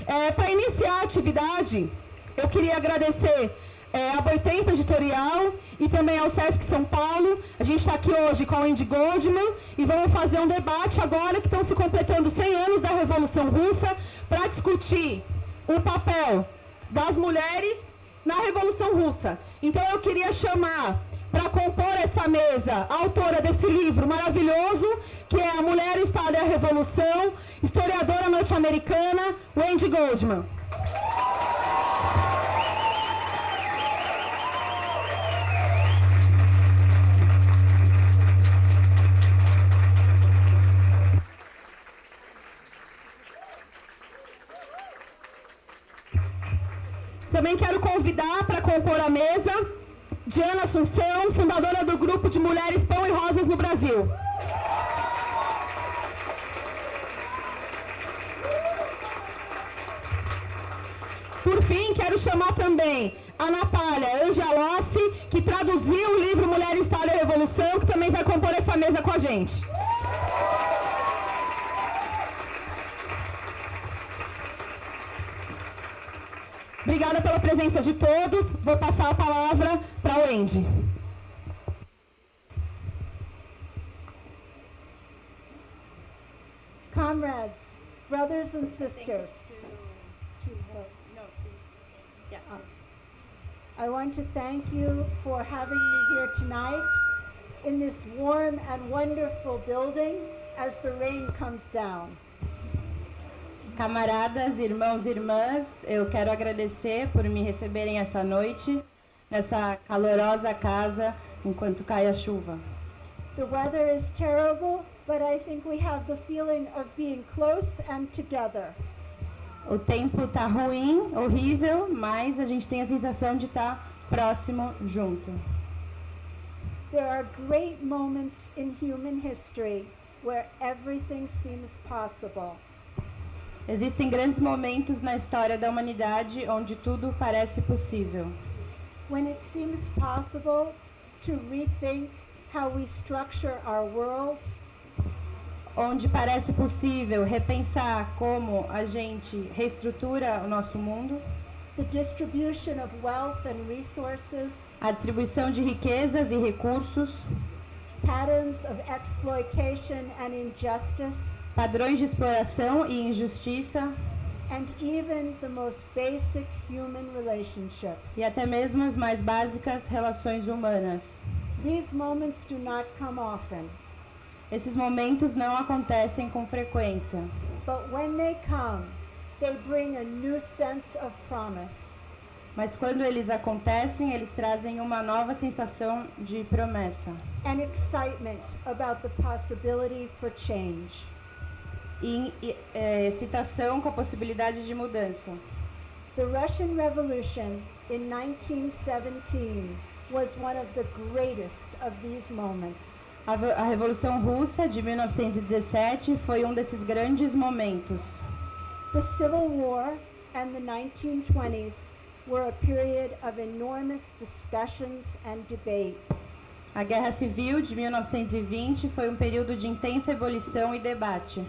Para iniciar a atividade, eu queria agradecer a Boitempo Editorial e também ao Sesc São Paulo. A gente está aqui hoje com a Wendy Goldman e vamos fazer um debate agora que estão se completando 100 anos da Revolução Russa para discutir o papel das mulheres na Revolução Russa. Então eu queria chamar para compor essa mesa a autora desse livro maravilhoso, que é A Mulher, o Estado e a Revolução, historiadora norte-americana, Wendy Goldman. Também quero convidar para compor a mesa Diana Assunção, fundadora do grupo de Mulheres Pão e Rosas no Brasil. Por fim, quero chamar também a Natália Angelossi, que traduziu o livro Mulher, Estado e Revolução, que também vai compor essa mesa com a gente. Obrigada pela presença de todos. Vou passar a palavra para a Wendy. Comrades, brothers and sisters, I want to thank you for having me here tonight in this warm and wonderful building as the rain comes down. Camaradas, irmãos e irmãs, eu quero agradecer por me receberem essa noite, nessa calorosa casa, enquanto cai a chuva. The weather is terrible, but I think we have the feeling of being close and together. O tempo está ruim, horrível, mas a gente tem a sensação de estar próximo, junto. There are great moments in human history where everything seems possible. Existem grandes momentos na história da humanidade onde tudo parece possível. When it seems possible to rethink how we structure our world, onde parece possível repensar como a gente reestrutura o nosso mundo, the distribution of wealth and resources, a distribuição de riquezas e recursos, patterns of exploitation and injustice, padrões de exploração e injustiça, and even the most basic human relationships. E até mesmo as mais básicas relações humanas. These moments do not come often. Esses momentos não acontecem com frequência. But when they come, they bring a new sense of promise. Mas quando eles acontecem, eles trazem uma nova sensação de promessa. And excitement about the possibility for change. E excitação com a possibilidade de mudança. The Russian Revolution in 1917 was one of the greatest of these moments. A Revolução Russa de 1917 foi um desses grandes momentos. The Civil War and the 1920s were a period of enormous discussions and debate. A Guerra Civil de 1920 foi um período de intensa ebulição e debate.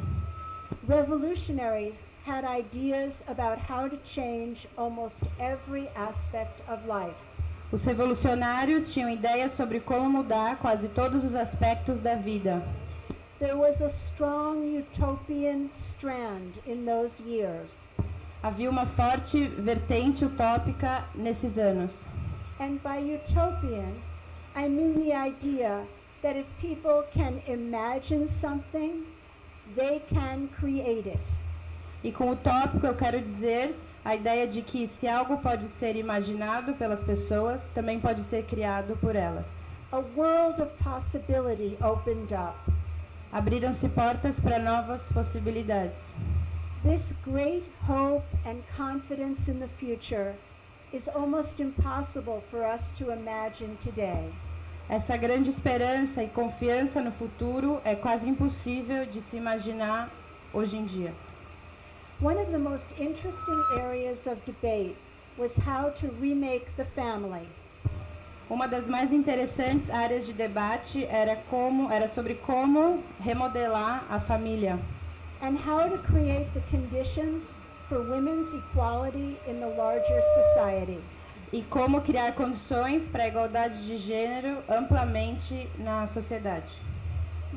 Revolutionaries had ideas about how to change almost every aspect of life. Os revolucionários tinham ideias sobre como mudar quase todos os aspectos da vida. There was a strong utopian strand in those years. Havia uma forte vertente utópica nesses anos. And by utopian, I mean the idea that if people can imagine something, they can create it. E com utópico eu quero dizer a ideia de que se algo pode ser imaginado pelas pessoas, também pode ser criado por elas. A world of possibility opened up. Abriram-se portas para novas possibilidades. This great hope and confidence in the future is almost impossible for us to imagine today. Essa grande esperança e confiança no futuro é quase impossível de se imaginar hoje em dia. One of the most interesting areas of debate was how to remake the family. Uma das mais interessantes áreas de debate era sobre como remodelar a família. And how to create the conditions for women's equality in the larger society. E como criar condições para a igualdade de gênero amplamente na sociedade.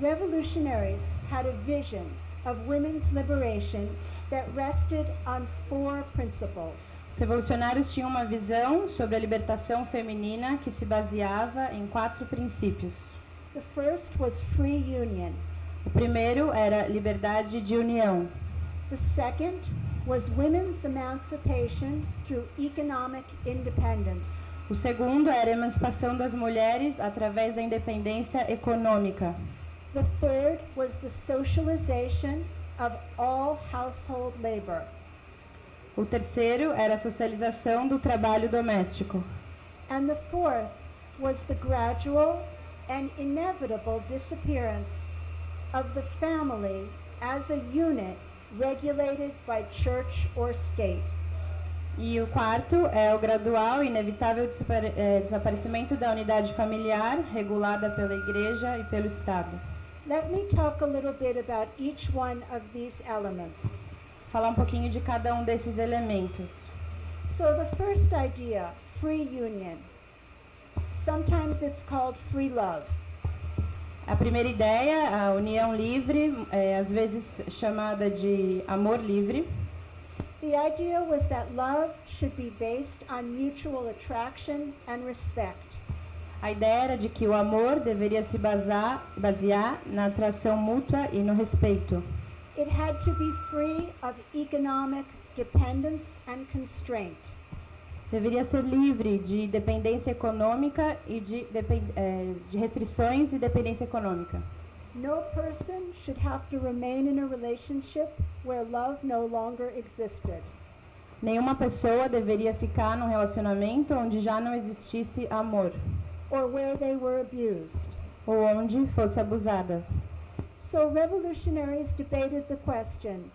Revolutionaries had a vision of women's liberation that rested on 4 principles. Os revolucionários tinham uma visão sobre a libertação feminina que se baseava em 4 princípios. The first was free union. O primeiro era liberdade de união. The second was women's emancipation through economic independence. O segundo era a emancipação das mulheres através da independência econômica. The third was the socialization of all household labor. O terceiro era a socialização do trabalho doméstico. And the fourth was the gradual and inevitable disappearance of the family as a unit regulated by church or state. E o quarto é o gradual e inevitável desaparecimento da unidade familiar regulada pela Igreja e pelo Estado. Let me talk a little bit about each one of these elements. Falar um pouquinho de cada um desses elementos. So the first idea, free union. Sometimes it's called free love. A primeira ideia, a união livre, às vezes chamada de amor livre. The idea was that love should be based on mutual attraction and respect. A ideia era de que o amor deveria se basear na atração mútua e no respeito. It had to be free of economic dependence and constraint. Deveria ser livre de dependência econômica e de restrições e dependência econômica. No person should have to remain in a relationship where love no longer existed. Nenhuma pessoa deveria ficar num relacionamento onde já não existisse amor, Or where they were abused. ou onde fosse abusada. So revolutionaries debated the question,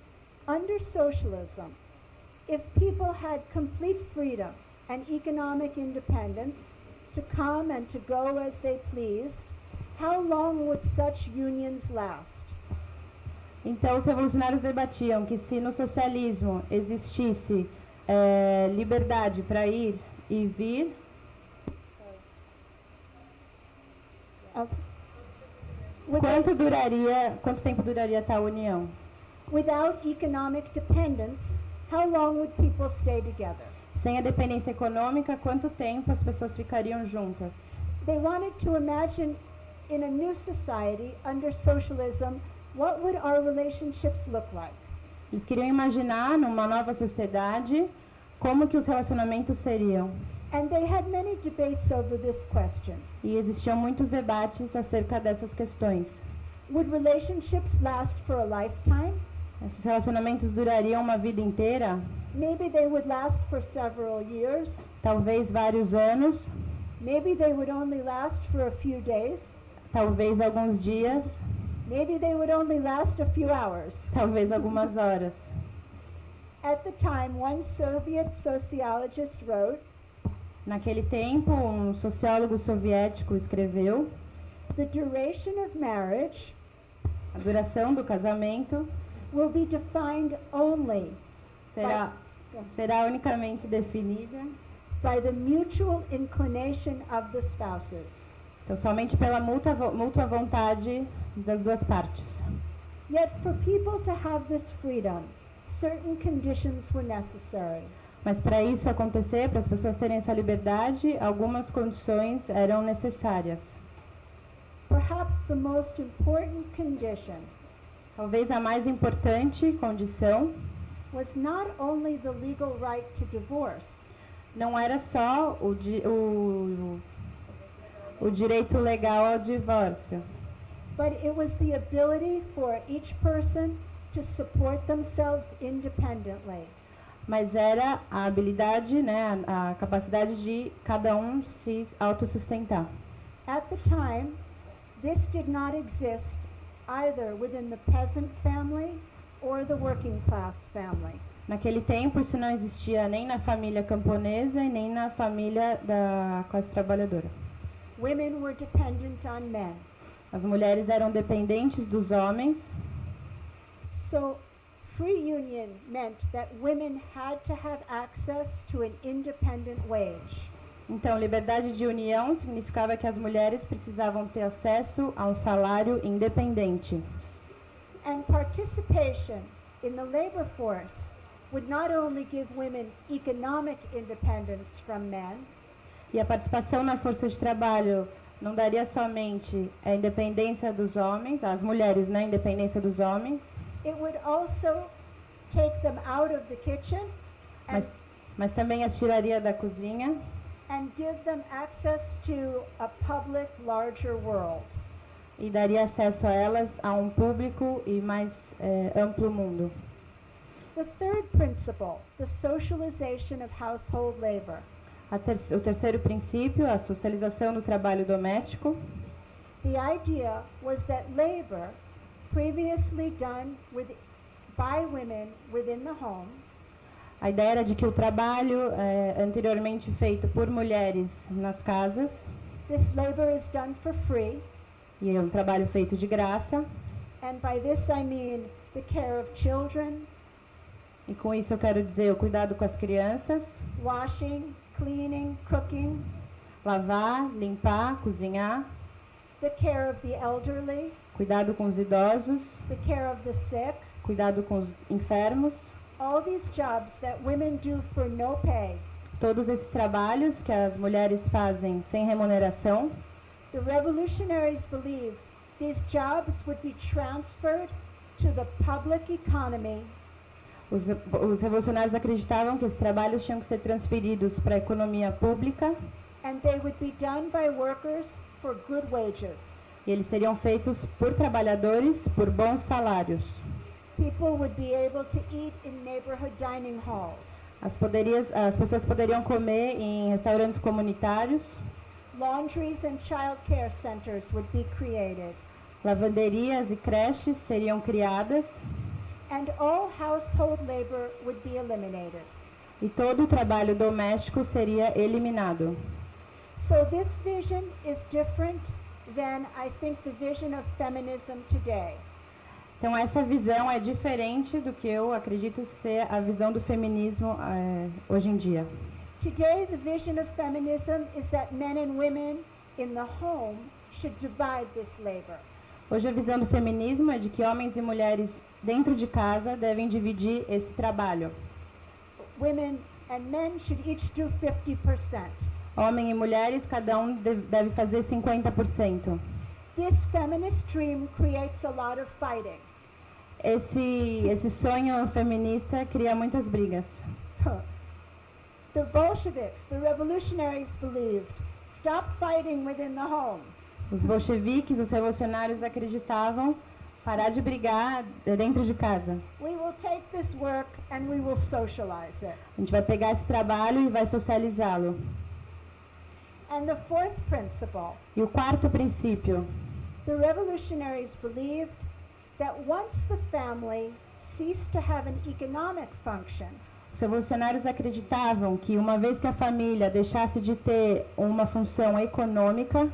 under socialism, if people had complete freedom and economic independence to come and to go as they pleased, how long would such unions last? Então, os revolucionários debatiam que se no socialismo existisse liberdade para ir e vir, quanto tempo duraria tal união? Without economic dependence, how long would people stay together? Sem a dependência econômica, quanto tempo as pessoas ficariam juntas? They wanted to imagine in a new society under socialism, what would our relationships look like? Eles queriam imaginar numa nova sociedade como que os relacionamentos seriam. And they had many debates over this question. E existiam muitos debates acerca dessas questões. Would relationships last for a lifetime? Esses relacionamentos durariam uma vida inteira? Maybe they would last for several years. Talvez vários anos, Maybe they would only last for a few days. talvez alguns dias, Maybe they would only last a few hours. talvez algumas horas. At the time, one Soviet sociologist wrote, Naquele tempo, um sociólogo soviético escreveu: the duration of marriage a duração do casamento will be defined only será unicamente definida by the mutual inclination of the spouses. então, somente pela mútua vontade das duas partes. Yet for people to have this freedom, certain conditions were necessary. Mas para isso acontecer, para as pessoas terem essa liberdade, algumas condições eram necessárias. Perhaps the most important condition Talvez a mais importante condição was not only the legal right to divorce, não era só o direito legal ao divórcio, but it was the ability for each person to support themselves independently. mas era a habilidade, né, a capacidade de cada um se autossustentar. At the time, this did not exist either within the peasant family or the working class family. Naquele tempo, isso não existia nem na família camponesa e nem na família da classe trabalhadora. Women were dependent on men. As mulheres eram dependentes dos homens, So free union meant that women had to have access to an independent wage. Então, liberdade de união significava que as mulheres precisavam ter acesso a um salário independente. And participation in the labor force would not only give women economic independence from men, E a participação na força de trabalho não daria somente a independência dos homens, as mulheres, né, a independência dos homens, it would also take them out of the kitchen mas também as tiraria da cozinha and give them access to a public, larger world. e daria acesso a elas a um público e mais amplo mundo. The third principle, the socialization of household labor. O terceiro princípio, a socialização do trabalho doméstico. The idea was that labor, previously done by women within the home, A ideia era de que o trabalho anteriormente feito por mulheres nas casas, this labor is done for free, e é um trabalho feito de graça, and by this I mean the care of children, e com isso eu quero dizer o cuidado com as crianças, washing, cleaning, cooking, lavar, limpar, cozinhar, the care of the elderly, cuidado com os idosos, the care of the sick, cuidado com os enfermos, all these jobs that women do for no pay. todos esses trabalhos que as mulheres fazem sem remuneração. The revolutionaries believed these jobs would be transferred to the public economy Os revolucionários acreditavam que esses trabalhos tinham que ser transferidos para a economia pública and they would be done by workers for good wages. e eles seriam feitos por trabalhadores por bons salários. People would be able to eat in neighborhood dining halls. As pessoas poderiam comer em restaurantes comunitários, Laundries and child care centers would be created. lavanderias e creches seriam criadas And all household labor would be eliminated. e todo o trabalho doméstico seria eliminado. So this vision is different than I think the vision of feminism today. Então essa visão é diferente do que eu acredito ser a visão do feminismo hoje em dia. Today the vision of feminism is that men and women in the home should divide this labor. Hoje a visão do feminismo é de que homens e mulheres dentro de casa devem dividir esse trabalho. Women and men should each do 50%. Homem e mulheres, cada um deve fazer 50%. This feminist dream creates a lot of fighting. Esse sonho feminista cria muitas brigas. The Bolsheviks, the revolutionaries believed, stop fighting within the home. Os bolcheviques, os revolucionários acreditavam parar de brigar dentro de casa. We will take this work and we will socialize it. A gente vai pegar esse trabalho e vai socializá-lo. And the fourth principle, E o quarto princípio, the revolutionaries believed that once the family ceased to have an economic function, os revolucionários acreditavam que uma vez que a família deixasse de ter uma função econômica,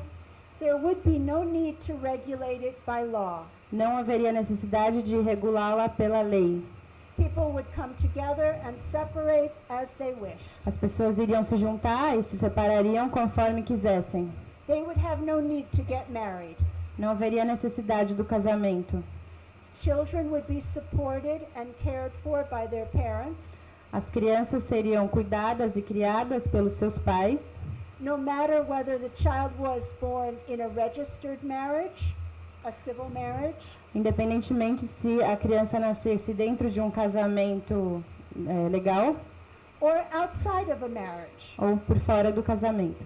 there would be no need to regulate it by law. não haveria necessidade de regulá-la pela lei. People would come together and separate as they wish. As pessoas iriam se juntar e se separariam conforme quisessem. They would have no need to get married. Não haveria necessidade do casamento. Children would be supported and cared for by their parents, As crianças seriam cuidadas e criadas pelos seus pais, no matter whether the child was born in a registered marriage, a civil marriage, independentemente se a criança nascesse dentro de um casamento legal or outside of a marriage. ou por fora do casamento.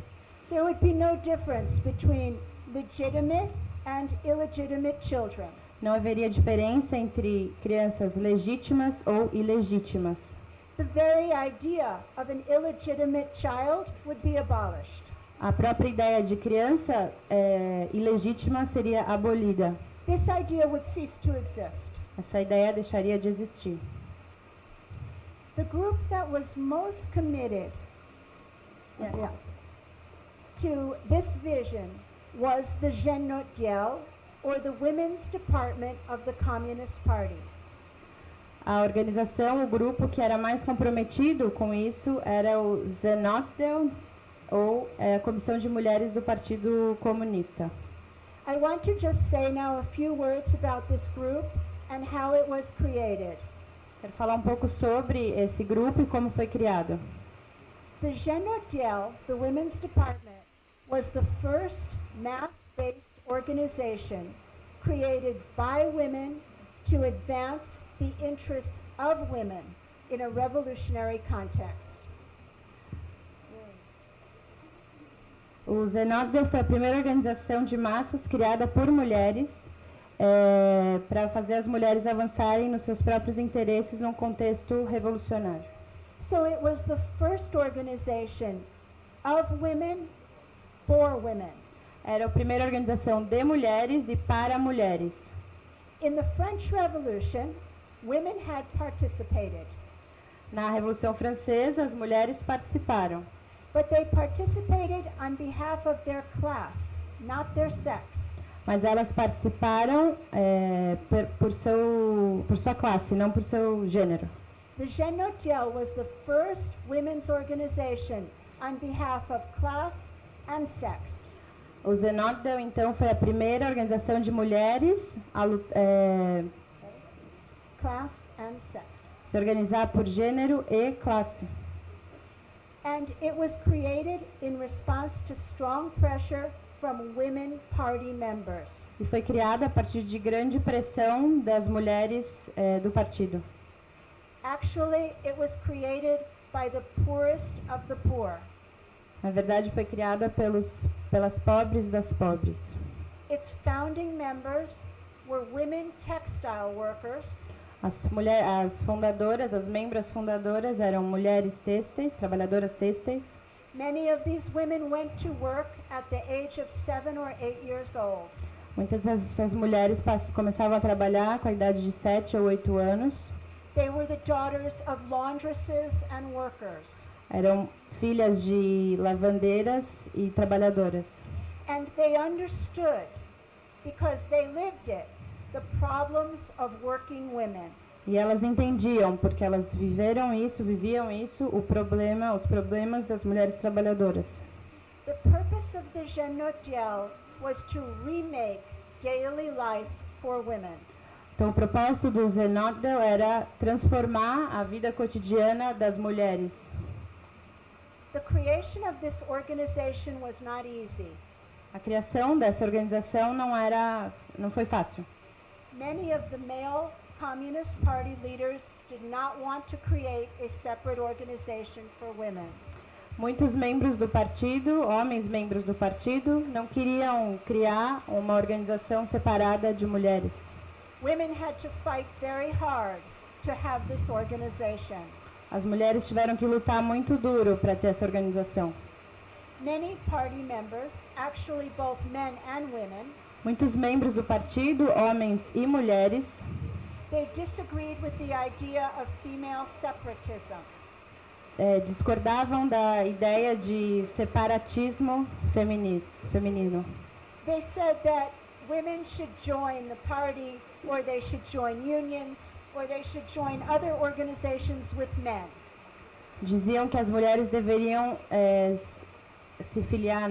There would be no difference between legitimate and illegitimate children. Não haveria diferença entre crianças legítimas ou ilegítimas. The very idea of an illegitimate child would be abolished. A própria ideia de criança ilegítima seria abolida. This idea would cease to exist. Essa ideia deixaria de existir. The group that was most committed to this vision was the Zhenotdel, or the Women's Department of the Communist Party. A organização, o grupo que era mais comprometido com isso era o Zenotdel, ou a Comissão de Mulheres do Partido Comunista. I want to just say now a few words about this group and how it was created. Quero falar um pouco sobre esse grupo e como foi criado. The Zenotdel, the Women's Department, was the first mass-based organization created by women to advance the interests of women in a revolutionary context. O Zenotdel foi a primeira organização de massas criada por mulheres para fazer as mulheres avançarem nos seus próprios interesses num contexto revolucionário. So it was the first organization of women for women. Era a primeira organização de mulheres e para mulheres. In the French Revolution, women had participated, Na Revolução Francesa, as mulheres participaram, but they participated on behalf of their class, not their sex. mas elas participaram por sua classe, não por seu gênero. The Zenotdel was the first women's organization on behalf of class and sex. O Zenotdel, então, foi a primeira organização de mulheres a Class and sex. se organizar por gênero e classe. And it was created in response to strong pressure from women party members. E foi criada a partir de grande pressão das mulheres do partido. Actually, it was created by the poorest of the poor. Na verdade, foi criada pelas pobres das pobres. Its founding members were women textile workers, As fundadoras, as membros fundadoras eram mulheres têxteis, trabalhadoras têxteis. many of these women went to work at the age of 7 or 8 years old. Muitas dessas mulheres começavam a trabalhar com a idade de 7 ou 8 anos. They were the daughters of laundresses and workers. Eram filhas de lavandeiras e trabalhadoras. And they understood, because they lived it, the problems of working women. E elas entendiam, porque elas viviam isso, os problemas das mulheres trabalhadoras. The purpose of the Zenotdel was to remake daily life for women. Então, o propósito do Zenotdel era transformar a vida cotidiana das mulheres. The creation of this organization was not easy. A criação dessa organização não foi fácil. Many of the male Communist Party leaders did not want to create a separate organization for women. Muitos membros do partido, homens membros do partido, não queriam criar uma organização separada de mulheres. Women had to fight very hard to have this organization. As mulheres tiveram que lutar muito duro para ter essa organização. Many party members, actually both men and women, Muitos membros do partido, homens e mulheres, they disagreed with the idea of female separatism. discordavam da ideia de separatismo feminino. They said that women should join the party, or they should join unions, or they should join other organizations with men. Diziam que as mulheres deveriam se filiar,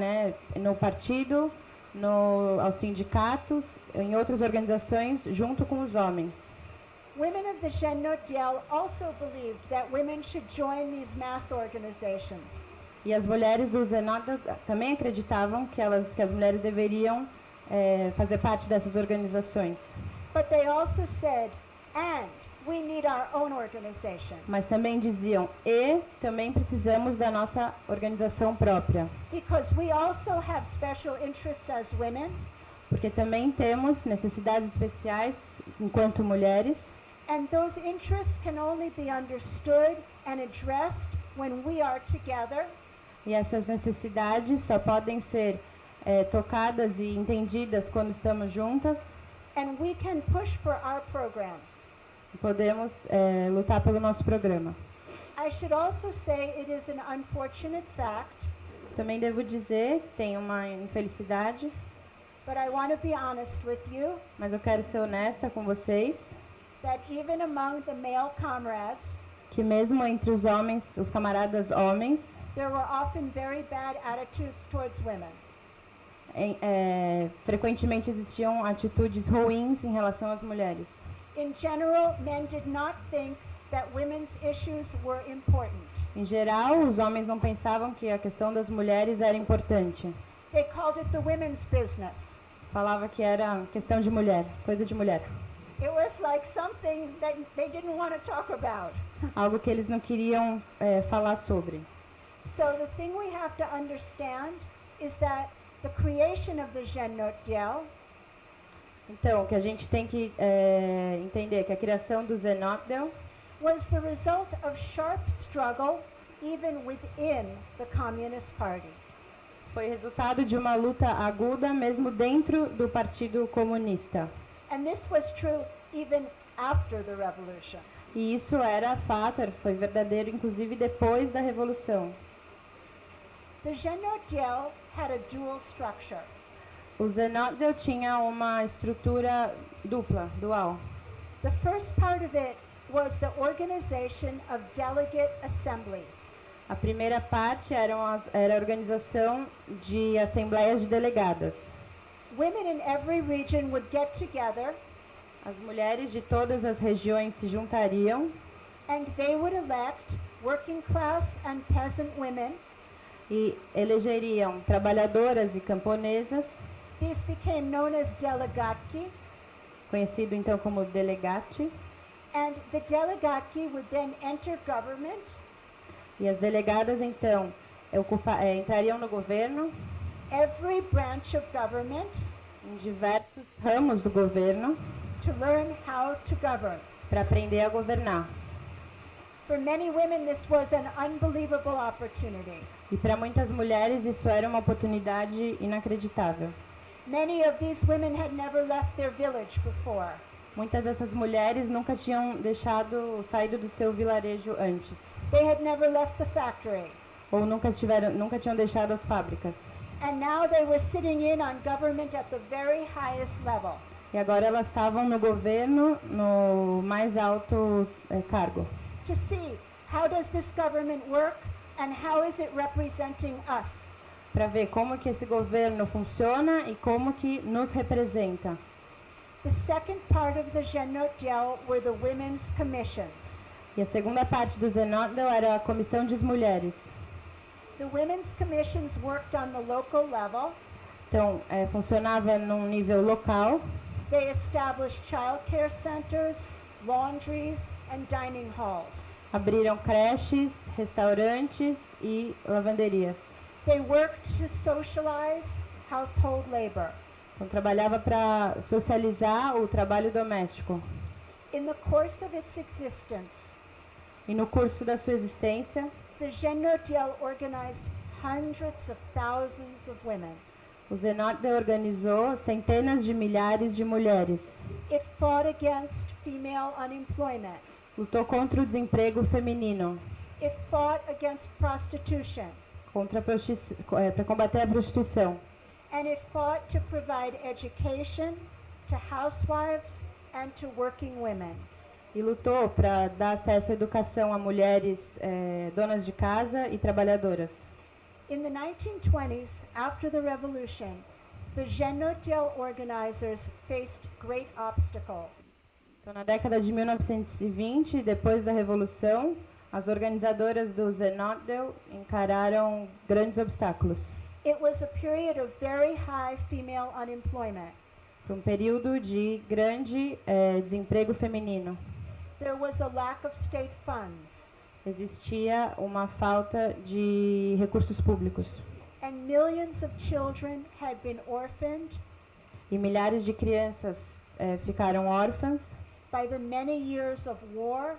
no partido, aos sindicatos, em outras organizações, junto com os homens. Women of the Zenotdel also believed that women should join these mass organizations. E as mulheres do Zenotdel também acreditavam que as mulheres deveriam fazer parte dessas organizações. But they also said, and we need our own organization. Mas também diziam, e também precisamos da nossa organização própria. Because we also have special interests as women, Porque também temos necessidades especiais enquanto mulheres. and those interests can only be understood and addressed when we are together. E essas necessidades só podem ser tocadas e entendidas quando estamos juntas. And we can push for our programs. E podemos lutar pelo nosso programa. I should also say it is an unfortunate fact, Também devo dizer, tem uma infelicidade, but I want to be honest with you. mas eu quero ser honesta com vocês. that even among the male comrades, que mesmo entre os homens, os camaradas homens, there were often very bad attitudes towards women. Frequentemente existiam atitudes ruins em relação às mulheres. In general, men did not think that women's issues were important. Em geral, os homens não pensavam que a questão das mulheres era importante. They called it the women's business. Falava que era questão de mulher, coisa de mulher. It was like something that they didn't want to talk about. Algo que eles não queriam falar sobre. So the thing we have to understand is that the creation of the Jeune Notdiel Então, o que a gente tem que entender é que a criação do Zenotdel was the result of sharp struggle even within the Communist Party. foi resultado de uma luta aguda mesmo dentro do Partido Comunista. And this was true even after the revolution. E isso era fato, foi verdadeiro inclusive depois da Revolução. The Jeune Notdiel had a dual structure. O Zenotdel tinha uma estrutura dupla, dual. The first part of it was the organization of delegate assemblies. A primeira parte era a organização de assembleias de delegadas. Women in every region would get together As mulheres de todas as regiões se juntariam and they would elect working class and peasant women. e elegeriam trabalhadoras e camponesas, These became known as delegatki, conhecido então como delegate, and the delegatki would then enter government e as delegadas então entrariam no governo, every branch of government em diversos ramos do governo, to learn how to govern. para aprender a governar. For many women, this was an unbelievable opportunity. E para muitas mulheres isso era uma oportunidade inacreditável. Many of these women had never left their village before. Muitas dessas mulheres nunca tinham saído do seu vilarejo antes, They had never left the factory. ou nunca tinham deixado as fábricas. And now they were sitting in on government at the very highest level. E agora elas estavam no governo, no mais alto cargo, To see how does this government work and how is it representing us. para ver como que esse governo funciona e como que nos representa. The second part of the Jeune Notdiel were the women's commissions. E a segunda parte do Zenotdel era a comissão de mulheres. The women's commissions worked on the local level. Então, funcionava num nível local. They established child care centers, laundries, and dining halls. Abriram creches, restaurantes e lavanderias. They worked to socialize household labor. Então, trabalhava para socializar o trabalho doméstico. In the course of its existence, E no curso da sua existência, the Jeune Notdiel organized hundreds of thousands of women. o Zenotdel organizou centenas de milhares de mulheres. It fought against female unemployment. Lutou contra o desemprego feminino, It fought against prostitution. para combater a prostituição. And it fought to provide education to housewives and to working women. E lutou para dar acesso à educação a mulheres donas de casa e trabalhadoras. In the 1920s, after the revolution, the Jeune Notdiel organizers faced great obstacles. Então, na década de 1920, depois da Revolução, as organizadoras do Zenotdel encararam grandes obstáculos. It was a period of very high female unemployment. Foi um período de grande desemprego feminino. There was a lack of state funds, Existia uma falta de recursos públicos. and millions of children had been orphaned E milhares de crianças ficaram órfãs by the many years of war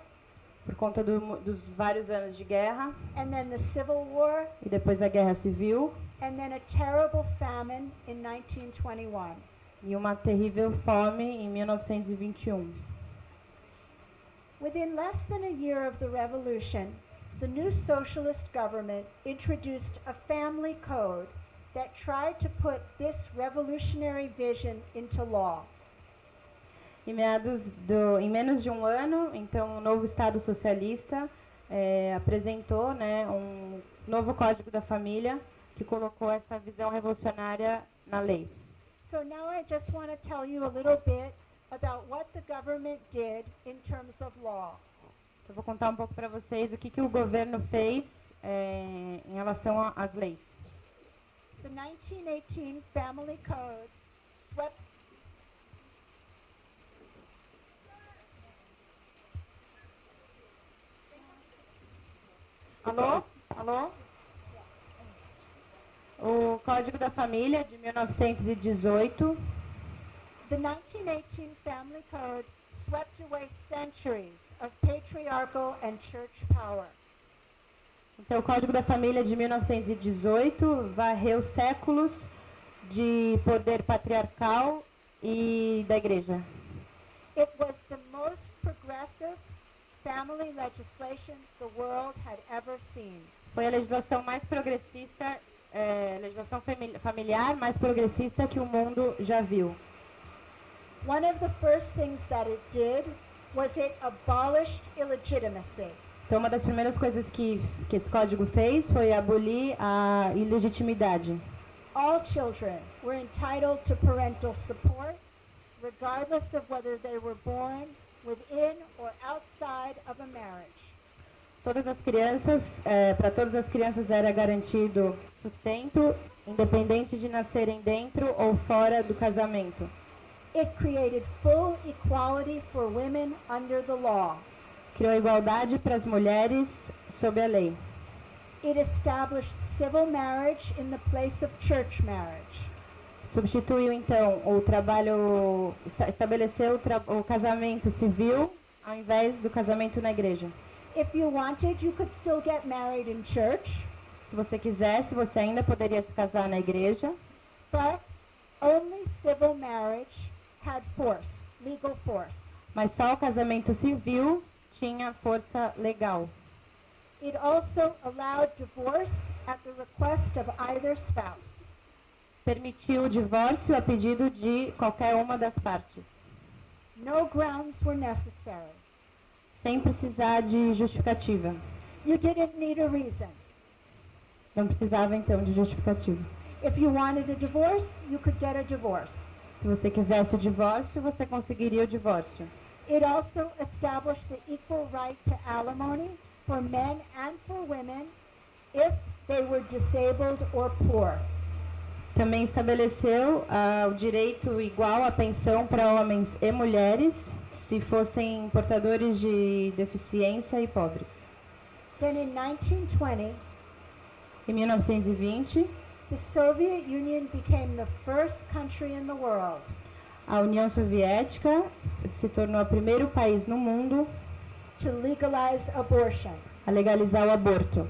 por conta dos vários anos de guerra, and then the Civil War e depois a Guerra Civil, and then a terrible famine in 1921. e uma terrível fome em 1921. Within less than a year of the revolution, the new socialist government introduced a family code that tried to put this revolutionary vision into law. Em menos de um ano, então, o novo Estado socialista apresentou, né, um novo Código da Família que colocou essa visão revolucionária na lei. So now I just want to tell you a little bit about what the government did in terms of law. Eu vou contar um pouco para vocês o que o governo fez em relação às leis. The 1918 Family Code swept Alô? Alô? O Código da Família de 1918. The 1918 Family Code swept away centuries of patriarchal and church power. Então, o Código da Família de 1918 varreu séculos de poder patriarcal e da igreja. It was the most progressive family legislation the world had ever seen. Foi a legislação mais progressista, legislação familiar mais progressista que o mundo já viu. One of the first things that it did was it abolished illegitimacy. Então, uma das primeiras coisas que esse código fez foi abolir a ilegitimidade. All children were entitled to parental support, regardless of whether they were born within or outside of a marriage. Para todas as crianças era garantido sustento, independente de nascerem dentro ou fora do casamento. It created full equality for women under the law. Criou igualdade para as mulheres sob a lei. It established civil marriage in the place of church marriage. Substituiu então estabeleceu o casamento civil ao invés do casamento na igreja. If you wanted, you could still get married in church, Se você quisesse, você ainda poderia se casar na igreja, but only civil marriage had force, legal force. mas só o casamento civil tinha força legal. It also allowed divorce at the request of either spouse. Permitiu o divórcio a pedido de qualquer uma das partes, No grounds were necessary. sem precisar de justificativa. You didn't need a reason. Não precisava então de justificativa. If you wanted a divorce, you could get a divorce. Se você quisesse o divórcio, você conseguiria o divórcio. It also established the equal right to alimony for men and for women if they were disabled or poor. Também estabeleceu o direito igual à pensão para homens e mulheres, se fossem portadores de deficiência e pobres. Then in 1920, Em 1920, the Soviet Union became the first country in the world a União Soviética se tornou o primeiro país no mundo to legalize abortion a legalizar o aborto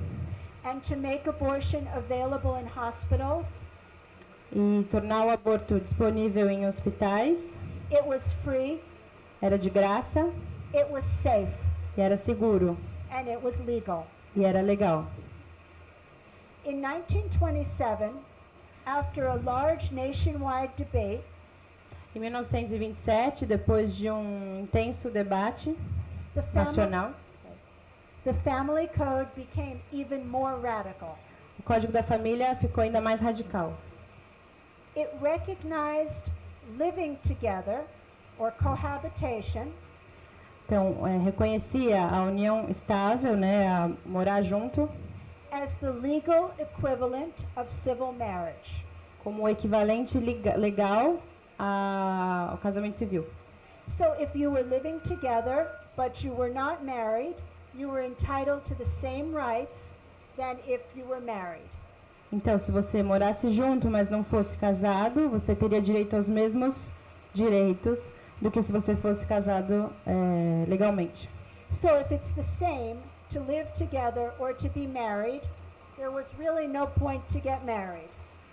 and to make abortion available in hospitals. e tornar o aborto disponível em hospitais. It was free, Era de graça it was safe, e era seguro and it was legal. e era legal. In 1927, after a large nationwide debate, Em 1927, depois de um intenso debate the family, nacional, the family code became even more radical. o Código da Família ficou ainda mais radical. It recognized living together or cohabitation Então, reconhecia a união estável, né, a morar junto, as the legal equivalent of civil marriage. como o equivalente legal ao casamento civil. So if you were living together but you were not married, you were entitled to the same rights than if you were married. Então, se você morasse junto, mas não fosse casado, você teria direito aos mesmos direitos do que se você fosse casado legalmente. So if it's the same to live together or to be married, there was really no point to get married.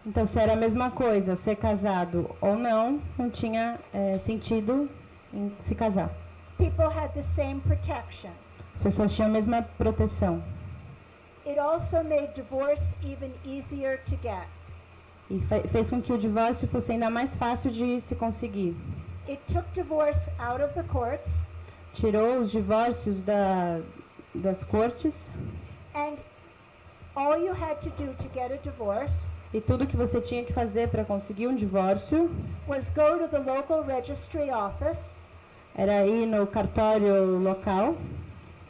Então, se era a mesma coisa, ser casado ou não, não tinha sentido em se casar. People had the same protection. As pessoas tinham a mesma proteção. It also made divorce even easier to get. E fez com que o divórcio fosse ainda mais fácil de se conseguir. It took divorce out of the courts, tirou os divórcios das cortes, and all you had to do to get a divorce e tudo que você tinha que fazer para conseguir um divórcio was go to the local registry office, era ir no cartório local,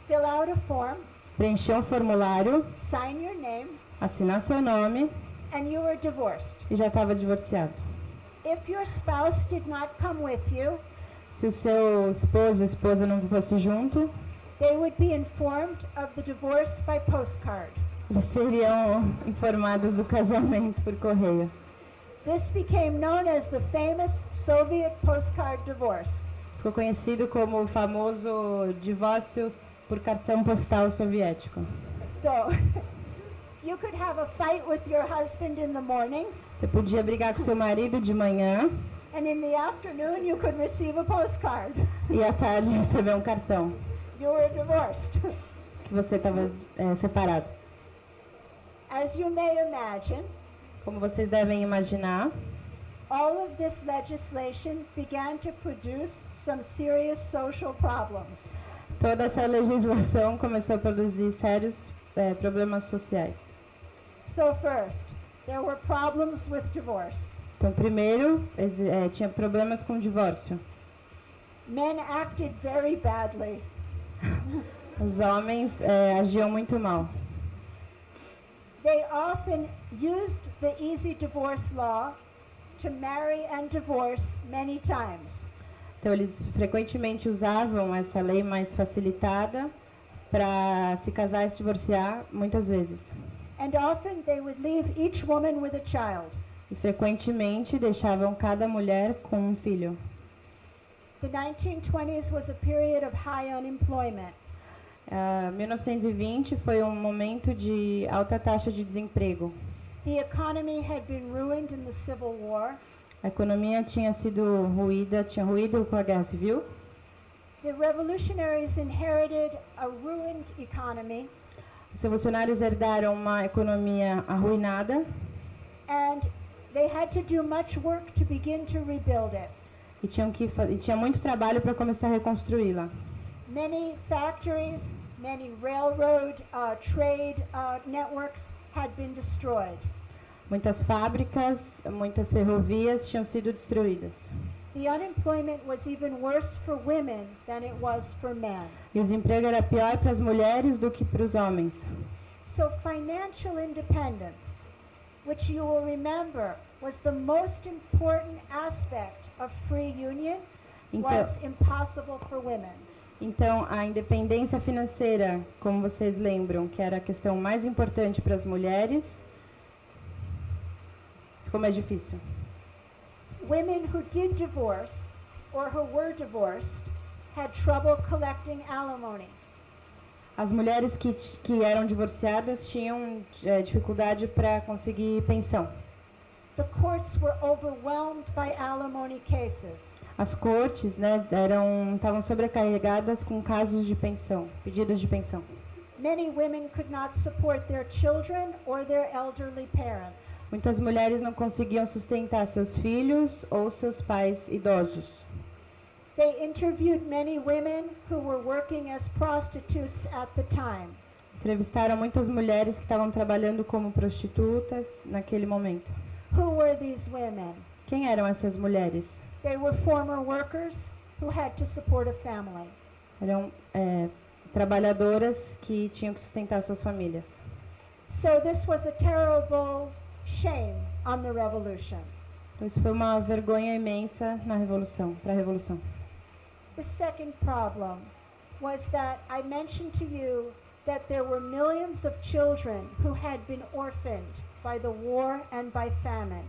fill out a form, preencher um formulário, sign your name, assinar seu nome and you were divorced. e já estava divorciado. If your spouse did not come with you, Se o seu esposo ou esposa não fosse junto, they would be informed of the divorce by postcard. eles seriam informados do casamento por correio. This became known as the famous Soviet postcard divorce. Ficou conhecido como o famoso divórcio por cartão postal soviético. So, you could have a fight with your husband in the morning, Você podia brigar com seu marido de manhã and in the afternoon you could receive a postcard. e à tarde receber um cartão You were divorced. que você estava separado. As you may imagine, Como vocês devem imaginar, all of this legislation began to produce some serious social problems. toda essa legislação começou a produzir sérios problemas sociais. So first, there were problems with divorce. Então, primeiro, tinha problemas com o divórcio. Men acted very badly. Os homens agiam muito mal. They often used the easy divorce law to marry and divorce many times. Então, eles frequentemente usavam essa lei mais facilitada para se casar e se divorciar muitas vezes. And often they would leave each woman with a child. E frequentemente deixavam cada mulher com um filho. The 1920s was a period of high unemployment. 1920 foi um momento de alta taxa de desemprego. The economy had been ruined in the Civil War. A economia tinha ruído com a Guerra Civil. The revolutionaries inherited a ruined economy, Os revolucionários herdaram uma economia arruinada and they had to do much work to begin to rebuild it. e tinha muito trabalho para começar a reconstruí-la. Many factories, many railroad trade networks had been destroyed. Muitas fábricas, muitas ferrovias tinham sido destruídas. The unemployment was even worse for women than it was for men. E o desemprego era pior para as mulheres do que para os homens. So financial independence, which you will remember was the most important aspect of free union, was impossible for women. Então, a independência financeira, como vocês lembram, que era a questão mais importante para as mulheres, ficou mais difícil. Women who did divorce or who were divorced had trouble collecting alimony. As mulheres que eram divorciadas tinham dificuldade para conseguir pensão. The courts were overwhelmed by alimony cases. As cortes, estavam sobrecarregadas com casos de pensão, pedidos de pensão. Many women could not support their children or their elderly parents. Muitas mulheres não conseguiam sustentar seus filhos ou seus pais idosos. They interviewed many women who were working as prostitutes at the time. Entrevistaram muitas mulheres que estavam trabalhando como prostitutas naquele momento. Who were these women? Quem eram essas mulheres? They were former workers who had to support a family. Eram trabalhadoras que tinham que sustentar suas famílias. So this was a terrible shame on the revolution. Então isso foi uma vergonha imensa para a revolução. The second problem was that I mentioned to you that there were millions of children who had been orphaned by the war and by famine.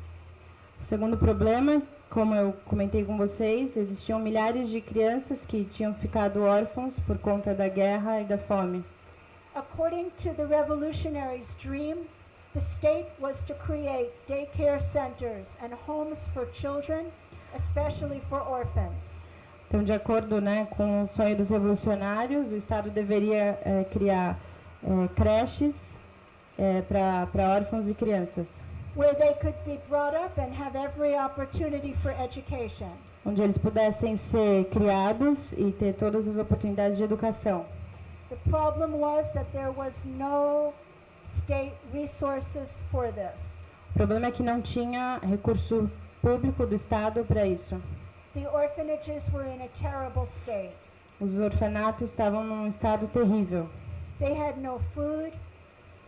O segundo problema, como eu comentei com vocês, existiam milhares de crianças que tinham ficado órfãos por conta da guerra e da fome. According to the revolutionaries' dream, the state was to create daycare centers and homes for children, especially for orphans. Então, de acordo com o sonho dos revolucionários, o Estado deveria criar creches para órfãos e crianças, Where they could be brought up and have every opportunity for education. onde eles pudessem ser criados e ter todas as oportunidades de educação. The problem was that there was no state resources for this. O problema é que não tinha recurso público do Estado para isso. The orphanages were in a terrible state. Os orfanatos estavam num estado terrível. They had no food,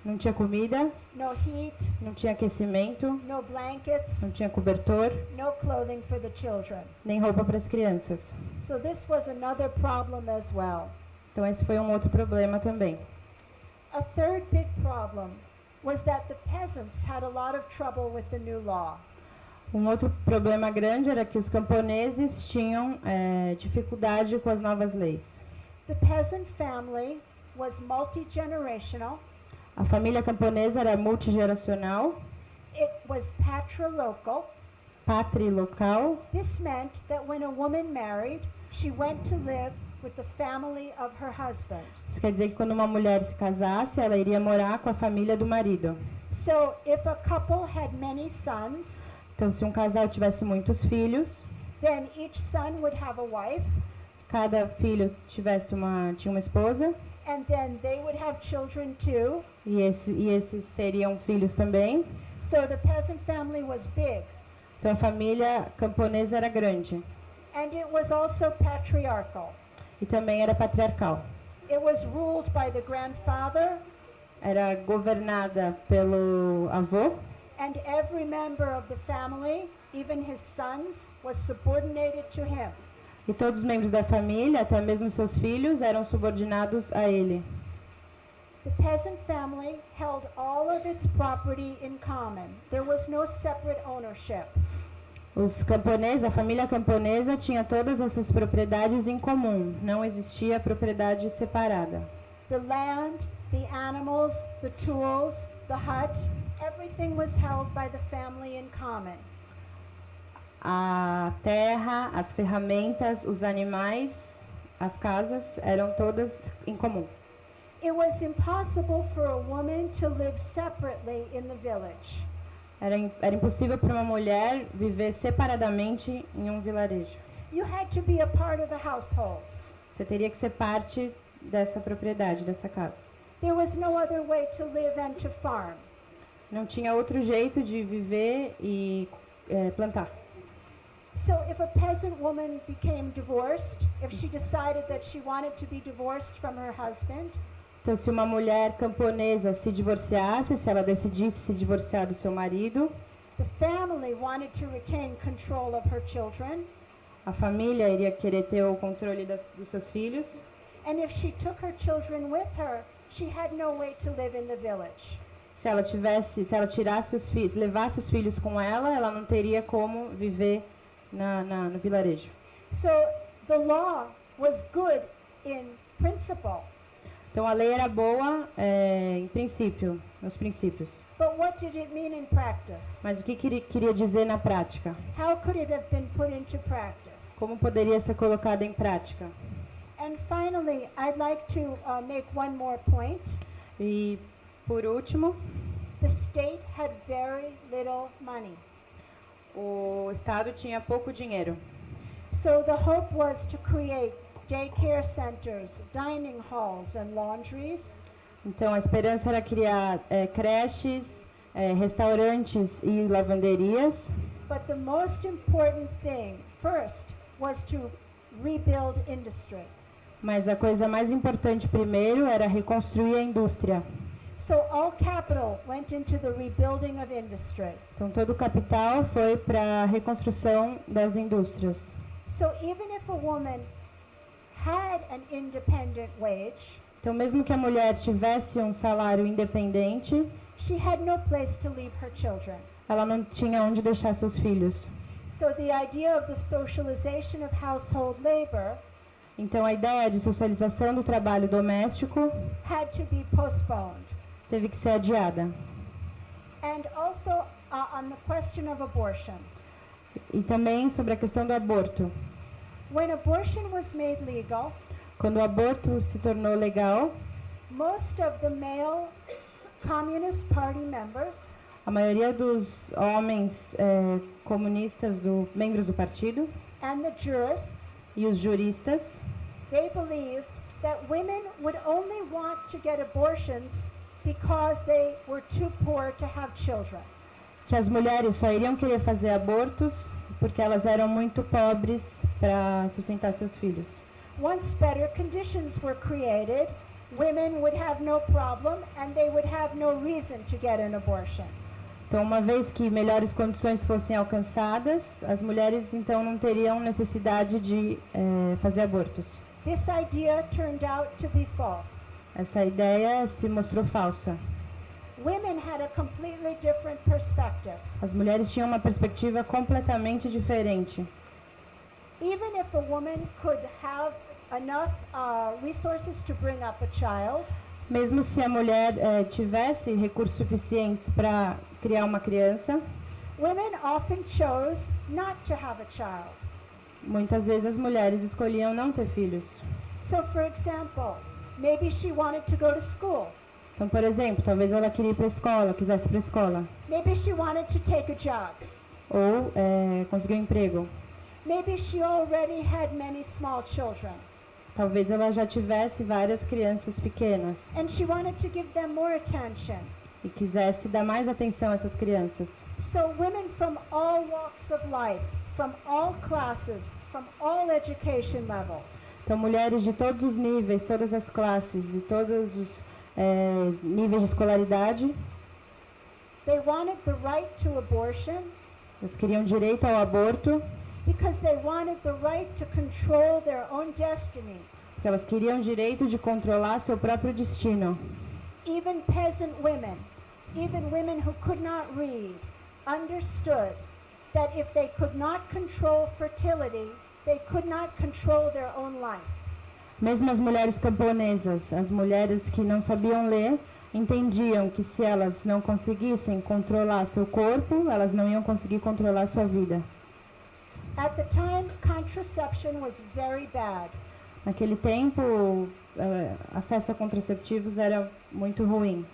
Não tinha comida, no heat, não tinha aquecimento, no blankets, não tinha cobertor, no clothing for the children. nem roupa para as crianças. So this was another problem as well. Então esse foi um outro problema também. A third big problem was that the peasants had a lot of trouble with the new law. Um outro problema grande era que os camponeses tinham dificuldade com as novas leis. The peasant family was multi-generational. A família camponesa era multigeracional, It was patrilocal. patrilocal. This meant that when a woman married, she went to live with the family of her husband. Isso quer dizer que quando uma mulher se casasse, ela iria morar com a família do marido. So if a couple had many sons, Então, se um casal tivesse muitos filhos, then each son would have a wife, cada filho tinha uma esposa, and then they would have children too. e esses teriam filhos também. So the peasant family was big, Então, a família camponesa era grande and it was also patriarchal. e também era patriarcal. It was ruled by the grandfather, Era governada pelo avô, and every member of the family, even his sons, was subordinated to him. e todos os membros da família, até mesmo seus filhos, eram subordinados a ele. The peasant family held all of its property in common. There was no separate ownership. A família camponesa tinha todas essas propriedades em comum, não existia propriedade separada. The land, the animals, the tools, the hut, everything was held by the family in common. A terra, as ferramentas, os animais, as casas eram todas em comum. It was impossible for a woman to live separately in the village. Era impossível para uma mulher viver separadamente em um vilarejo. You had to be a part of the household. Você teria que ser parte dessa propriedade, dessa casa. There was no other way to live and to farm. Não tinha outro jeito de viver e plantar. So if a peasant woman became divorced, if she decided that she wanted to be divorced from her husband, Então, se uma mulher camponesa se divorciasse, se ela decidisse se divorciar do seu marido, the family wanted to retain control of her children, a família iria querer ter o controle dos seus filhos. and if she took her children with her, she had no way to live in the village. Se ela tirasse os filhos, levasse os filhos com ela, ela não teria como viver no vilarejo. So the law was good in principle, Então a lei era boa em princípio, nos princípios. but what did it mean in practice? Mas o que queria dizer na prática? How could it have been put into practice? Como poderia ser colocado em prática? And finally, I'd like to make one more point. E por último, The state had very little money. o Estado tinha pouco dinheiro. So the hope was to create daycare centers, dining halls, and laundries. Então a esperança era criar creches, restaurantes e lavanderias. But the most important thing first was to rebuild industry. Mas a coisa mais importante primeiro era reconstruir a indústria. So all capital went into the rebuilding of industry. Então todo o capital foi para a reconstrução das indústrias. So even if a woman had an independent wage, Então mesmo que a mulher tivesse um salário independente, she had no place to leave her children. ela não tinha onde deixar seus filhos. So the idea of the socialization of household labor Então a ideia de socialização do trabalho doméstico had to be postponed. teve que ser adiada. And also on the question of abortion. E também sobre a questão do aborto. When abortion was made legal, Quando o aborto se tornou legal, most of the male Communist Party members a maioria dos homens comunistas, membros do partido, and the jurists, e os juristas, they believed that women would only want to get abortions because they were too poor to have children. que as mulheres só iriam querer fazer abortos porque elas eram muito pobres para sustentar seus filhos. Once better conditions were created, women would have no problem and they would have no reason to get an abortion. Então, uma vez que melhores condições fossem alcançadas, as mulheres então não teriam necessidade de fazer abortos. This idea turned out to be false. Essa ideia se mostrou falsa. Women had a completely different perspective. As mulheres tinham uma perspectiva completamente diferente. Even if a woman could have enough resources to bring up a child, Mesmo se a mulher tivesse recursos suficientes para criar uma criança, women often chose not to have a child. muitas vezes as mulheres escolhiam não ter filhos. So, for example, maybe she wanted to go to school. Então, por exemplo, talvez ela queria ir para a escola, quisesse ir para a escola, Maybe she wanted to take a job. ou conseguir um emprego. Maybe she already had many small children, Talvez ela já tivesse várias crianças pequenas and she wanted to give them more attention. e quisesse dar mais atenção a essas crianças. So women from all walks of life, from all classes, from all education levels, Então, mulheres de todos os níveis, todas as classes e todos os níveis de escolaridade, they wanted the right to abortion elas queriam direito ao aborto, because they wanted the right to control their own destiny. porque elas queriam direito de controlar seu próprio destino. Even peasant women, even women who could not read, understood that if they could not control fertility, they could not control their own life. Mesmo as mulheres camponesas, as mulheres que não sabiam ler, entendiam que se elas não conseguissem controlar seu corpo, elas não iam conseguir controlar sua vida. At the time, contraception was very bad. Naquele tempo, acesso a contraceptivos era muito ruim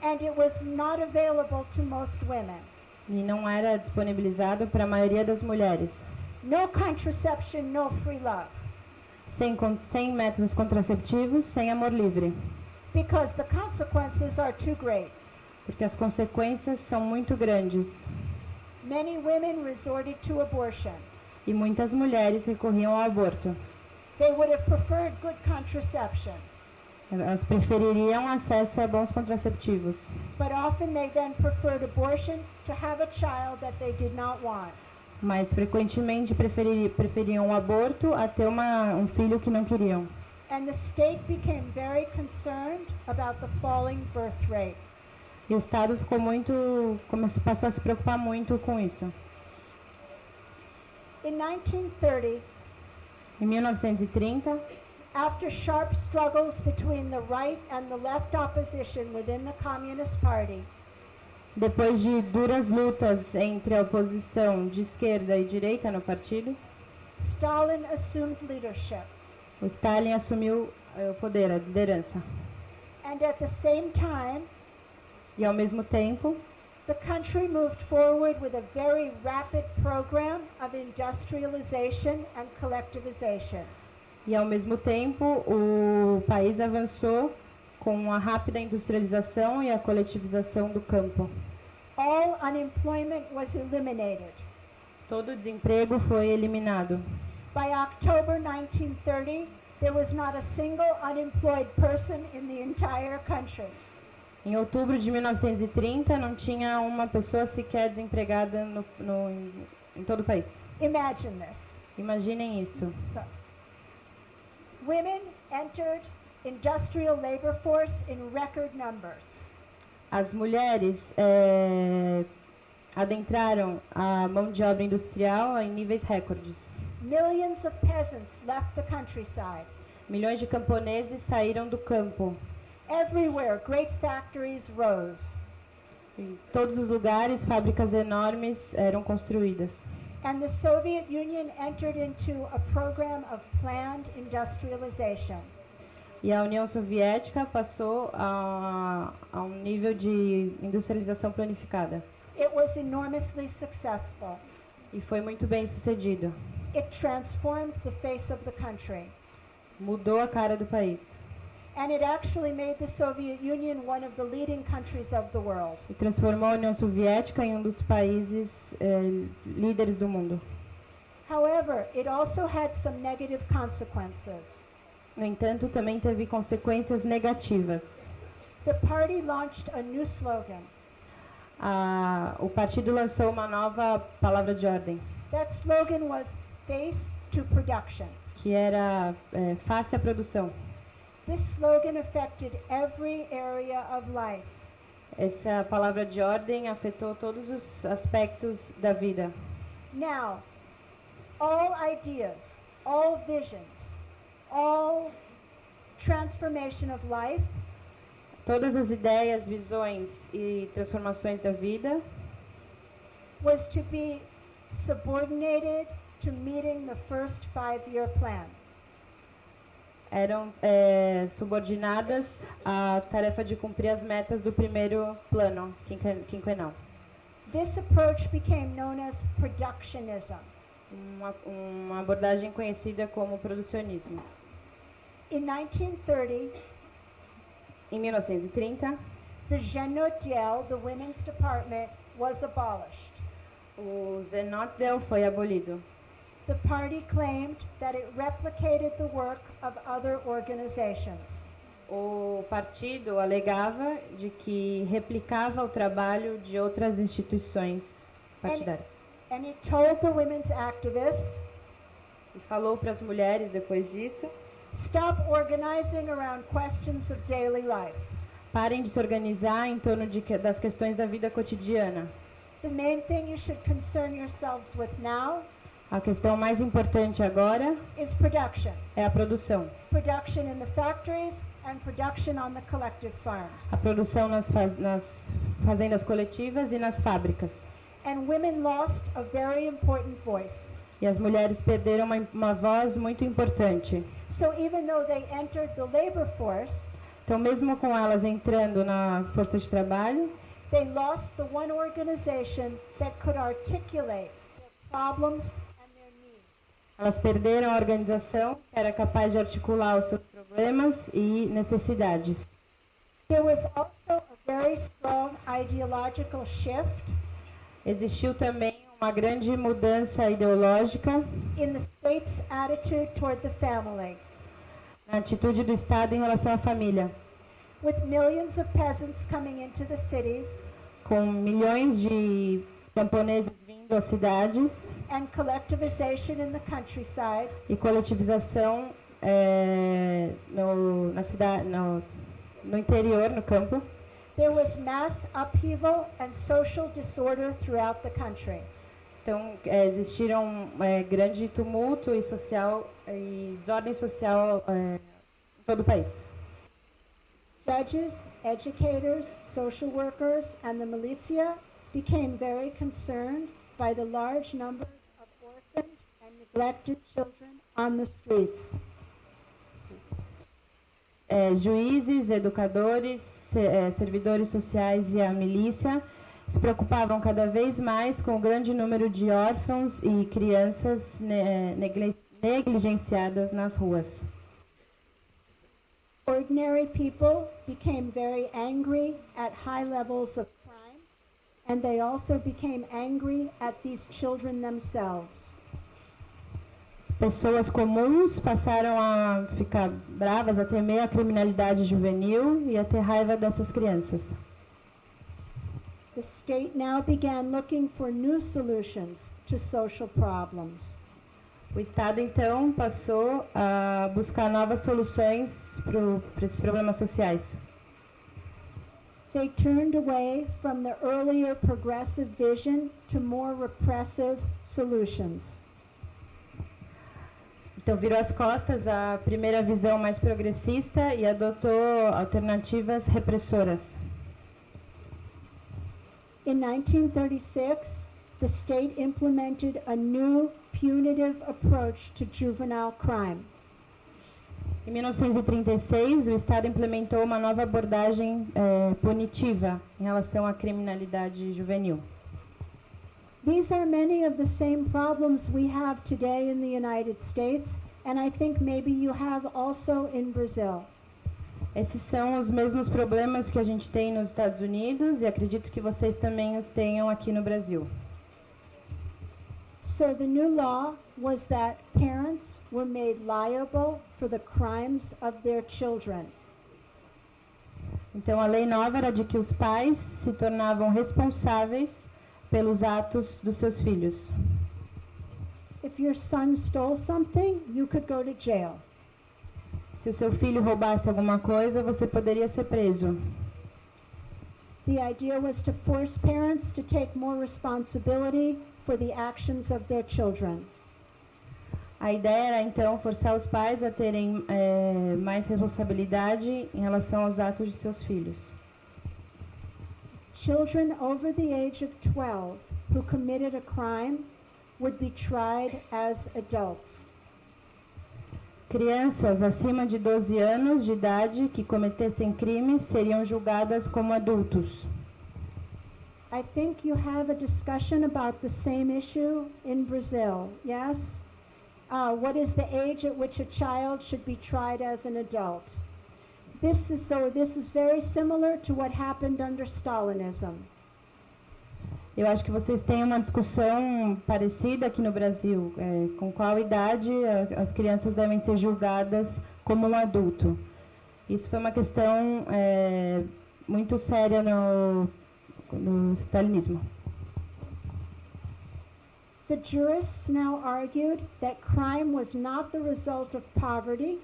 And it was not available to most women. e não era disponibilizado para a maioria das mulheres. No contraception, no free love. Sem métodos contraceptivos, sem amor livre, Because the consequences are too great. porque as consequências são muito grandes Many women resorted to abortion. e muitas mulheres recorriam ao aborto. They would have preferred good contraception, Elas prefeririam acesso a bons contraceptivos, but often they then preferred abortion to have a child that they did not want. mas frequentemente preferiam o aborto a ter um filho que não queriam. And the state became very concerned about the falling birth rate. E o Estado passou a se preocupar muito com isso. In 1930, Em 1930, after sharp struggles between the right and the left opposition within the Communist Party, depois de duras lutas entre a oposição de esquerda e direita no partido, Stalin assumed leadership. o Stalin assumiu o poder, a liderança. And at the same time, E ao mesmo tempo, the country moved forward with a very rapid program of industrialization and collectivization. o país avançou com a rápida industrialização e a coletivização do campo. All unemployment was eliminated. Todo o desemprego foi eliminado. By October 1930, there was not a single unemployed person in the entire country. Em outubro de 1930, não tinha uma pessoa sequer desempregada em todo o país. Imagine this. Imaginem isso. So, women entered industrial labor force in record numbers. As mulheres adentraram a mão de obra industrial em níveis recordes. Millions of peasants left the countryside. Milhões de camponeses saíram do campo. Everywhere, great factories rose. Em todos os lugares, fábricas enormes eram construídas. And the Soviet Union entered into a program of planned industrialization. E a União Soviética passou a um nível de industrialização planificada. It was enormously successful. E foi muito bem sucedido. It transformed the face of the country. Mudou a cara do país. And it actually made the Soviet Union one of the leading countries of the world. E transformou a União Soviética em um dos países líderes do mundo. However, it also had some negative consequences. No entanto, também teve consequências negativas. The party launched a new slogan. O partido lançou uma nova palavra de ordem, That slogan was face to production. que era face à produção. This slogan affected every area of life. Essa palavra de ordem afetou todos os aspectos da vida. Now, all ideas, all visions, all transformation of life Todas as ideias, visões e transformações da vida was to be subordinated to meeting the first 5-year plan. eram subordinadas à tarefa de cumprir as metas do primeiro plano quinquenal. This approach became known as productionism. Uma abordagem conhecida como producionismo. In 1930, Em 1930, the Zenotdel, the women's department, was abolished. o Zenotdel foi abolido. The party claimed that it replicated the work of other organizations. O partido alegava de que replicava o trabalho de outras instituições partidárias. And it told the women's activists, E falou para as mulheres depois disso: stop organizing around questions of daily life. parem de se organizar em torno das questões da vida cotidiana. The main thing you should concern yourselves with now A questão mais importante agora is production. é a produção. Production in the factories and production on the collective farms. A produção nas fazendas coletivas e nas fábricas. And women lost a very important voice. E as mulheres perderam uma voz muito importante. So even though they entered the labor force, Então, mesmo com elas entrando na força de trabalho, they lost the one organization that could articulate their problems and their needs. elas perderam a organização que era capaz de articular os seus problemas e necessidades. There was also a very strong ideological shift Existiu também uma grande mudança ideológica in the state's attitude toward the family, na atitude do Estado em relação à família, with millions of peasants coming into the cities com milhões de camponeses vindo às cidades and collectivization in the countryside. e coletivização no interior, no campo. There was mass upheaval and social disorder throughout the country. Então, existiram grande tumulto e desordem social em todo o país. Judges, educators, social workers, and the militia became very concerned by the large numbers of orphaned and neglected children on the streets. Juízes, educadores, servidores sociais e a milícia se preocupavam cada vez mais com o grande número de órfãos e crianças negligenciadas nas ruas. Ordinary people became very angry at high levels of crime, and they also became angry at these children themselves. Pessoas comuns passaram a ficar bravas, a temer a criminalidade juvenil e a ter raiva dessas crianças. The state now began looking for new solutions to social problems. O Estado, então, passou a buscar novas soluções para esses problemas sociais. They turned away from the earlier progressive vision to more repressive solutions. Então, virou as costas à primeira visão mais progressista e adotou alternativas repressoras. In 1936, the state implemented a new punitive approach to juvenile crime. Em 1936, o Estado implementou uma nova abordagem punitiva em relação à criminalidade juvenil. These are many of the same problems we have today in the United States, and I think maybe you have also in Brazil. Esses são os mesmos problemas que a gente tem nos Estados Unidos e acredito que vocês também os tenham aqui no Brasil. So the new law was that parents were made liable for the crimes of their children. Então a lei nova era de que os pais se tornavam responsáveis pelos atos dos seus filhos. If your son stole something, you could go to jail. Se o seu filho roubasse alguma coisa, você poderia ser preso. The idea was to force parents to take more responsibility for the actions of their children. A ideia era então forçar os pais a terem mais responsabilidade em relação aos atos de seus filhos. Children over the age of 12 who committed a crime would be tried as adults. Crianças acima de 12 anos de idade que cometessem crimes seriam julgadas como adultos. I think you have a discussion about the same issue in Brazil, yes? What is the age at which a child should be tried as an adult? This is very similar to what happened under Stalinism. Eu acho que vocês têm uma discussão parecida aqui no Brasil, com qual idade as crianças devem ser julgadas como um adulto. Isso foi uma questão muito séria no stalinismo. The jurists now argued that crime was not the result of poverty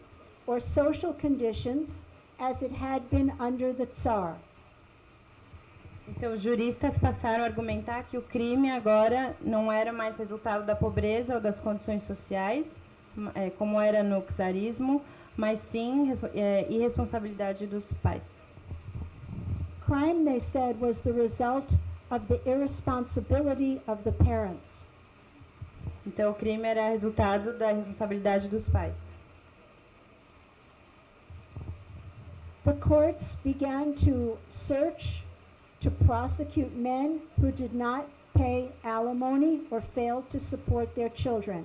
or social conditions as it had been under the Tsar. Então, os juristas passaram a argumentar que o crime agora não era mais resultado da pobreza ou das condições sociais, como era no czarismo, mas sim irresponsabilidade dos pais. Crime, they said, was the result of the irresponsibility of the parents. Então, o crime era resultado da responsabilidade dos pais. The courts began to search to prosecute men who did not pay alimony or failed to support their children.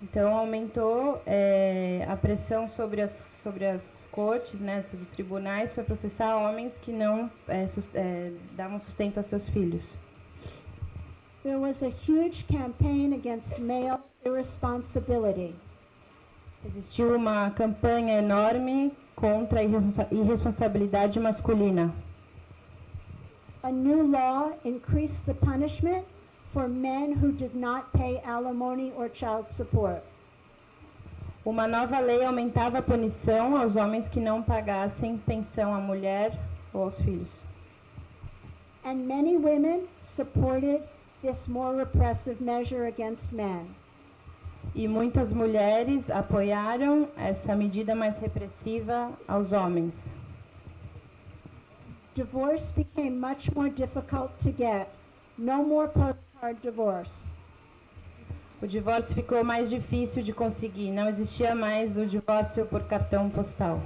Então, aumentou a pressão sobre as cortes, né, sobre os tribunais, para processar homens que não davam sustento aos seus filhos. There was a huge campaign against male irresponsibility. Existiu uma campanha enorme contra a irresponsabilidade masculina. A new law increased the punishment for men who did not pay alimony or child support. Uma nova lei aumentava a punição aos homens que não pagassem pensão à mulher ou aos filhos. And many women supported this more repressive measure against men. E muitas mulheres apoiaram essa medida mais repressiva aos homens. Divorce became much more difficult to get. No more postcard divorce. O divórcio ficou mais difícil de conseguir. Não existia mais o divórcio por cartão postal.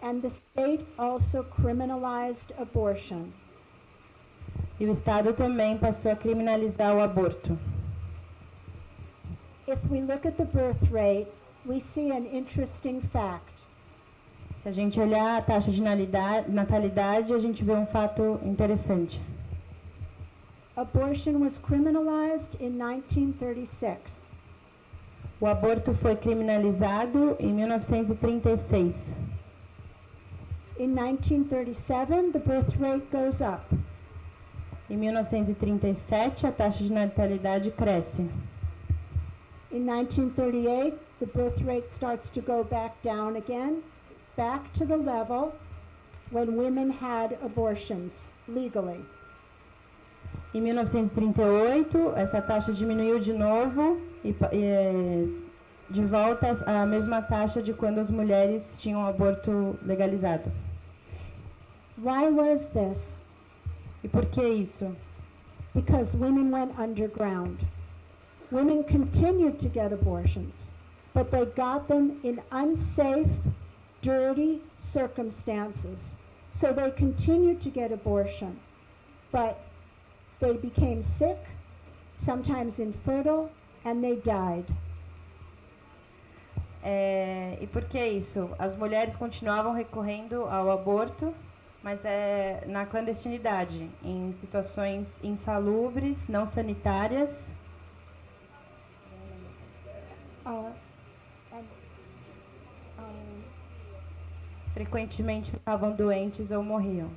And the state also criminalized abortion. E o Estado também passou a criminalizar o aborto. If we look at the birth rate, we see an interesting fact. Se a gente olhar a taxa de natalidade, a gente vê um fato interessante. Abortion was criminalized in 1936. O aborto foi criminalizado em 1936. In 1937, the birth rate goes up. Em 1937, a taxa de natalidade cresce. In 1938, the birth rate starts to go back down again, back to the level when women had abortions legally. Em 1938, essa taxa diminuiu de novo e de volta à mesma taxa de quando as mulheres tinham aborto legalizado. Why was this? E por que isso? Because women went underground. Women continued to get abortions, but they got them in unsafe, dirty circumstances. So they continued to get abortion, but they became sick, sometimes infertile, and they died. E por que isso? As mulheres continuavam recorrendo ao aborto, mas na clandestinidade, em situações insalubres, não sanitárias. Frequentemente ficavam doentes ou morriam.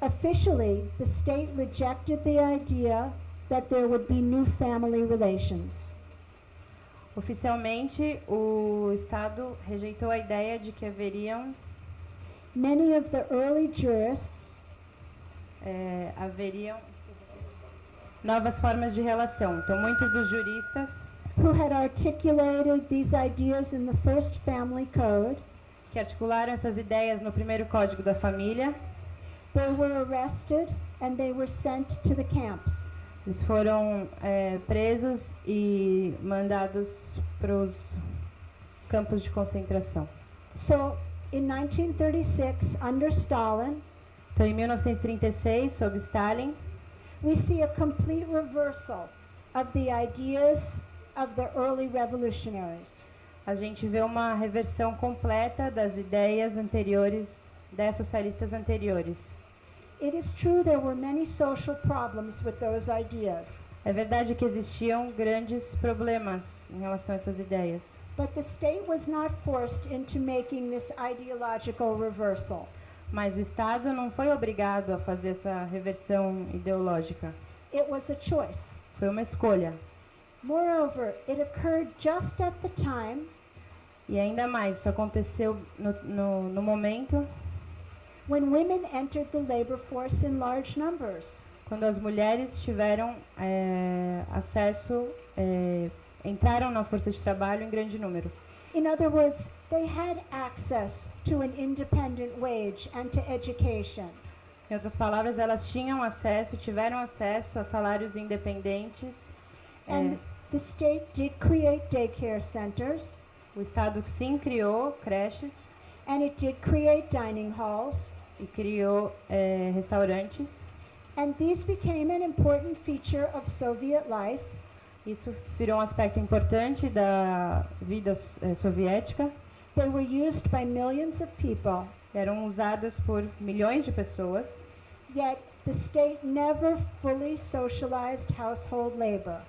Officially, the state rejected the idea that there would be new family relations. Oficialmente, o Estado rejeitou a ideia de que haveriam Many of the early jurists novas formas de relação. Então, muitos dos juristas who had articulated these ideas in the first family code, que articularam essas ideias no primeiro Código da Família, they were arrested and they were sent to the camps. eles foram presos e mandados para os campos de concentração. So, in 1936, under Stalin, Então, em 1936, sob Stalin, we see a complete reversal of the ideas of the early revolutionaries. a gente vê uma reversão completa das ideias anteriores, das socialistas anteriores. It is true there were many social problems with those ideas, É verdade que existiam grandes problemas em relação a essas ideias, but the state was not forced into making this ideological reversal. mas o Estado não foi obrigado a fazer essa reversão ideológica. It was a choice. Foi uma escolha. Moreover, it occurred just at the time E ainda mais, isso aconteceu no momento when women entered the labor force in large numbers. quando as mulheres tiveram acesso, entraram na força de trabalho em grande número. In other words, they had access to an independent wage and to education. Em outras palavras, elas tiveram acesso a salários independentes. And the state did create daycare centers, O Estado sim criou creches and it did create dining halls, e criou restaurantes. and these became an important feature of Soviet life. Isso virou um aspecto importante da vida soviética. They were used by millions of people, Eram usadas por milhões de pessoas, yet the state never fully socialized household labor.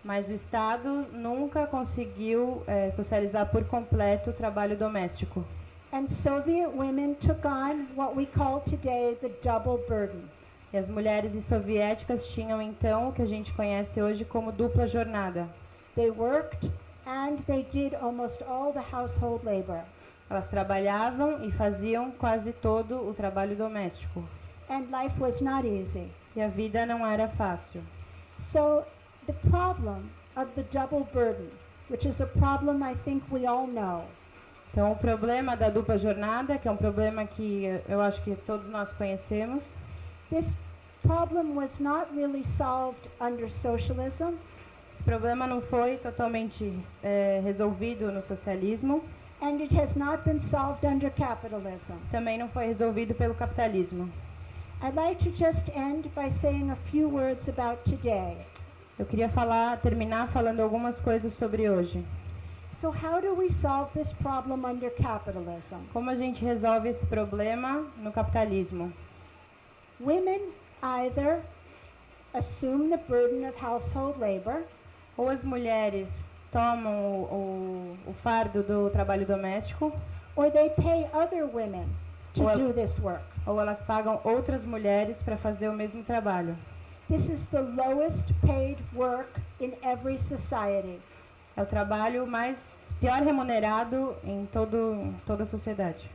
mas o Estado nunca conseguiu socializar por completo o trabalho doméstico. And Soviet women took on what we call today the double burden. E as mulheres soviéticas tinham então o que a gente conhece hoje como dupla jornada. They worked and they did almost all the household labor. Elas trabalhavam e faziam quase todo o trabalho doméstico. And life was not easy. E a vida não era fácil. So the problem of the double burden, which is a problem I think we all know, Então, o problema da dupla jornada, que é um problema que eu acho que todos nós conhecemos, this problem was not really solved under socialism. esse problema não foi totalmente resolvido no socialismo, And it has not been solved under capitalism. também não foi resolvido pelo capitalismo. I'd like to just end by saying a few words about today. Eu queria terminar falando algumas coisas sobre hoje. So how do we solve this problem under capitalism? Como a gente resolve esse problema no capitalismo? Women either assume the burden of household labor, Ou as mulheres tomam o fardo do trabalho doméstico, or they pay other women to Well- do this work. ou elas pagam outras mulheres para fazer o mesmo trabalho. This is the lowest paid work in every society. É o trabalho pior remunerado em toda a sociedade.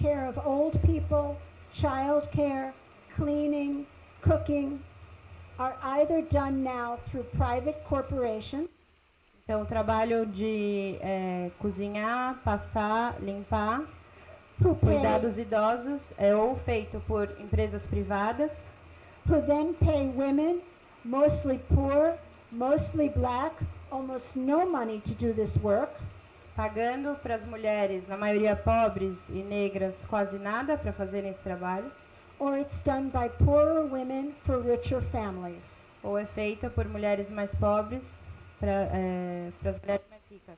Care of old people, child care, cleaning, cooking are either done now through private corporations Então, o trabalho de cozinhar, passar, limpar, who cuidar pay, dos idosos é ou feito por empresas privadas, who then pay women, mostly poor, mostly black, almost no money to do this work, pagando para as mulheres, na maioria pobres e negras, quase nada para fazerem esse trabalho, or it's done by poorer women for richer families. Ou é feita por mulheres mais pobres para as mulheres mais ricas.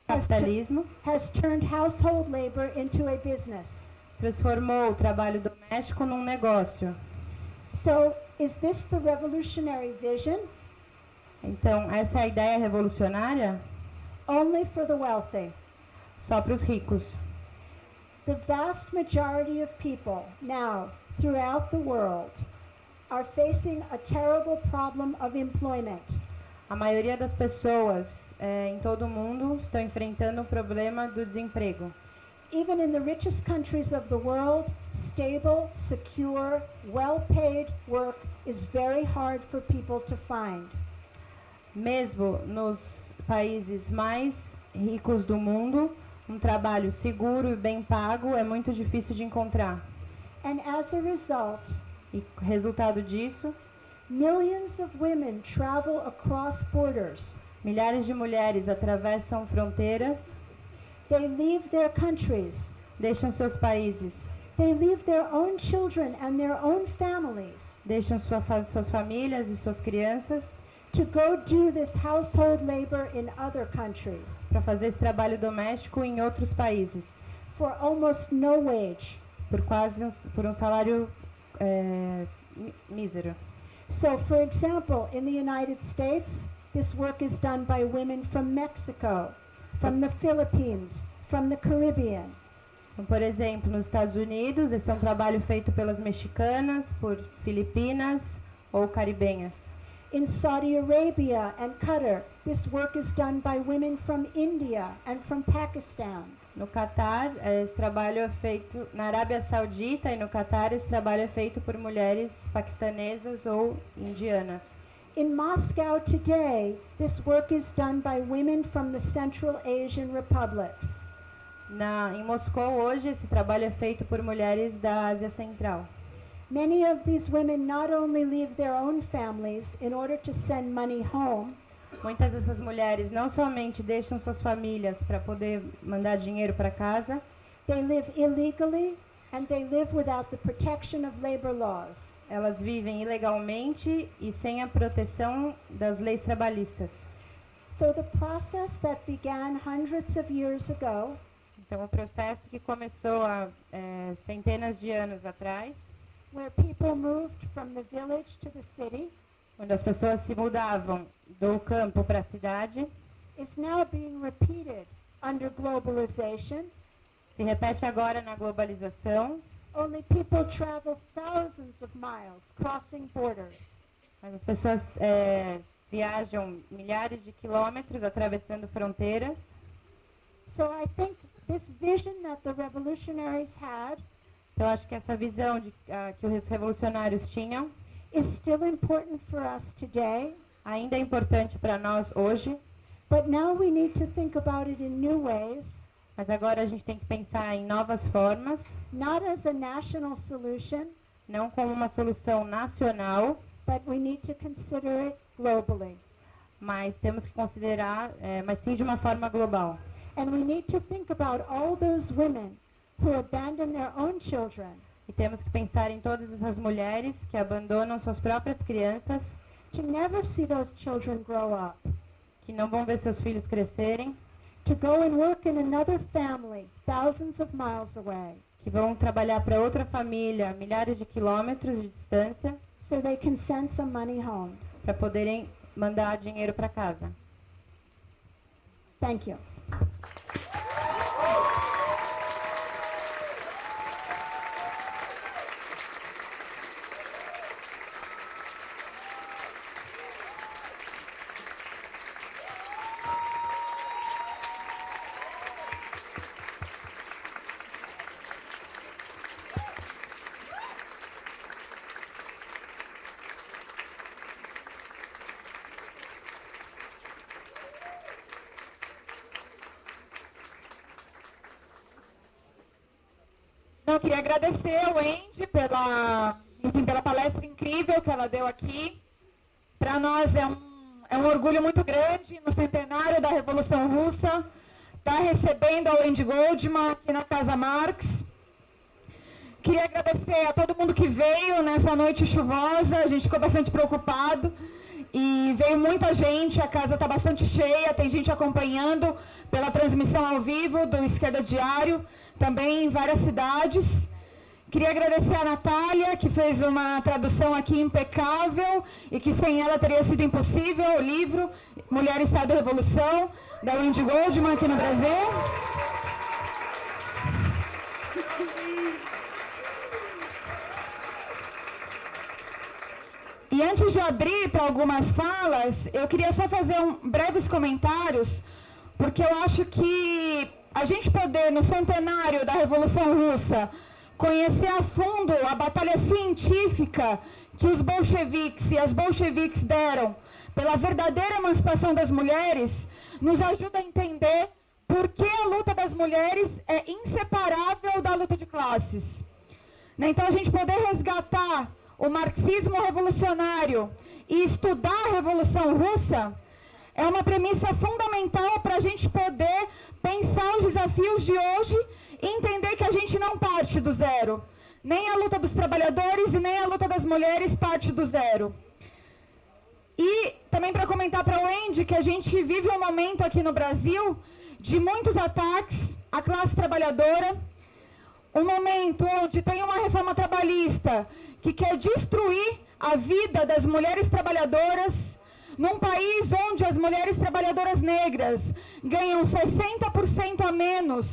Capitalismo has turned household labor into a business. Transformou o trabalho doméstico num negócio. So, is this the revolutionary vision? Então, essa é a ideia revolucionária? Only for the wealthy. Só para os ricos. The vast majority of people now throughout the world are facing a terrible problem of employment. A maioria das pessoas em todo o mundo estão enfrentando o problema do desemprego. Even in the richest countries of the world, stable, secure, well-paid work is very hard for people to find. Mesmo nos países mais ricos do mundo, um trabalho seguro e bem pago é muito difícil de encontrar. And as a result, e resultado disso, millions of women travel across borders. Milhares de mulheres atravessam fronteiras. They leave their countries. Deixam seus países. They leave their own children and their own families. Deixam suas famílias e suas crianças. To go do this household labor in other countries. Para fazer esse trabalho doméstico em outros países. For almost no wage. Por um salário mísero. So, for example, in the United States, this work is done by women from Mexico, from the Philippines, from the Caribbean. Então, por exemplo, nos Estados Unidos, esse é um trabalho feito pelas mexicanas, por filipinas ou caribenhas. In Saudi Arabia and Qatar, this work is done by women from India and from Pakistan. No Catar, esse trabalho é feito na Arábia Saudita e no Catar esse trabalho é feito por mulheres paquistanesas ou indianas. In Moscow today, this work is done by women from the Central Asian republics. Em Moscou hoje esse trabalho é feito por mulheres da Ásia Central. Many of these women not only leave their own families in order to send money home. Muitas dessas mulheres não somente deixam suas famílias para poder mandar dinheiro para casa. They live illegally and they live without the protection of labor laws. Elas vivem ilegalmente e sem a proteção das leis trabalhistas. So the process that began hundreds of years ago, então o processo que começou há centenas de anos atrás, where people moved from the village to the city, onde as pessoas se mudavam do campo para a cidade, is now being repeated under globalization. Se repete agora na globalização. Only people travel thousands of miles crossing borders. Mas as pessoas viajam milhares de quilômetros atravessando fronteiras. So I think this vision that the revolutionaries had, então acho que essa visão que os revolucionários tinham, is still important for us today. Ainda é importante para nós hoje. But now we need to think about it in new ways. Mas agora a gente tem que pensar em novas formas. Not as a national solution. Não como uma solução nacional. But we need to consider it globally. Mas temos que considerar, mas sim de uma forma global. And we need to think about all those women who abandon their own children. E temos que pensar em todas essas mulheres que abandonam suas próprias crianças. To never see those children grow up. Que não vão ver seus filhos crescerem. To go and work in another family, thousands of miles away. Que vão trabalhar para outra família, milhares de quilômetros de distância. So they can send some money home. Para poderem mandar dinheiro para casa. Thank you. Eu queria agradecer ao Andy pela palestra incrível que ela deu aqui. Para nós é um orgulho muito grande, no centenário da Revolução Russa, estar recebendo ao Andy Goldman aqui na Casa Marx. Queria agradecer a todo mundo que veio nessa noite chuvosa, a gente ficou bastante preocupado. E veio muita gente, a casa está bastante cheia, tem gente acompanhando pela transmissão ao vivo do Esquerda Diário, também em várias cidades. Queria agradecer a Natália, que fez uma tradução aqui impecável e que sem ela teria sido impossível, o livro Mulher, Estado e Revolução, da Wendy Goldman aqui no Brasil. E antes de abrir para algumas falas, eu queria só fazer breves comentários, porque eu acho que a gente poder, no centenário da Revolução Russa, conhecer a fundo a batalha científica que os bolcheviques e as bolcheviques deram pela verdadeira emancipação das mulheres, nos ajuda a entender por que a luta das mulheres é inseparável da luta de classes. Então, a gente poder resgatar o marxismo revolucionário e estudar a Revolução Russa é uma premissa fundamental para a gente poder pensar os desafios de hoje e entender que a gente não parte do zero. Nem a luta dos trabalhadores e nem a luta das mulheres parte do zero. E também para comentar para o Wendy que a gente vive um momento aqui no Brasil de muitos ataques à classe trabalhadora, um momento onde tem uma reforma trabalhista que quer destruir a vida das mulheres trabalhadoras, num país onde as mulheres trabalhadoras negras ganham 60% a menos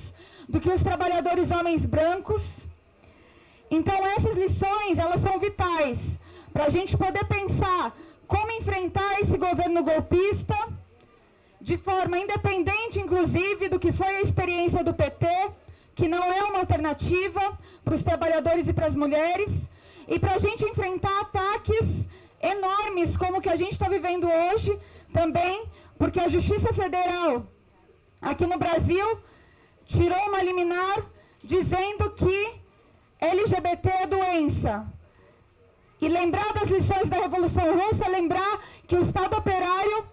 do que os trabalhadores homens brancos. Então essas lições, elas são vitais para a gente poder pensar como enfrentar esse governo golpista, de forma independente, inclusive, do que foi a experiência do PT, que não é uma alternativa para os trabalhadores e para as mulheres, e para a gente enfrentar ataques enormes como o que a gente está vivendo hoje, também porque a Justiça Federal, aqui no Brasil, tirou uma liminar dizendo que LGBT é doença. E lembrar das lições da Revolução Russa, lembrar que o Estado operário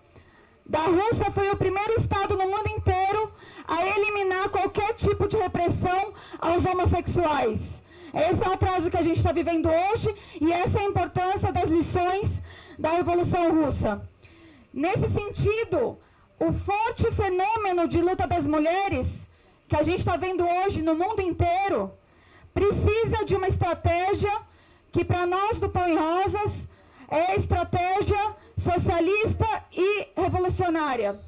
da Rússia foi o primeiro Estado no mundo inteiro a eliminar qualquer tipo de repressão aos homossexuais. Esse é o atraso que a gente está vivendo hoje e essa é a importância das lições da Revolução Russa. Nesse sentido, o forte fenômeno de luta das mulheres que a gente está vendo hoje no mundo inteiro precisa de uma estratégia que para nós do Pão e Rosas é a estratégia socialista e revolucionária.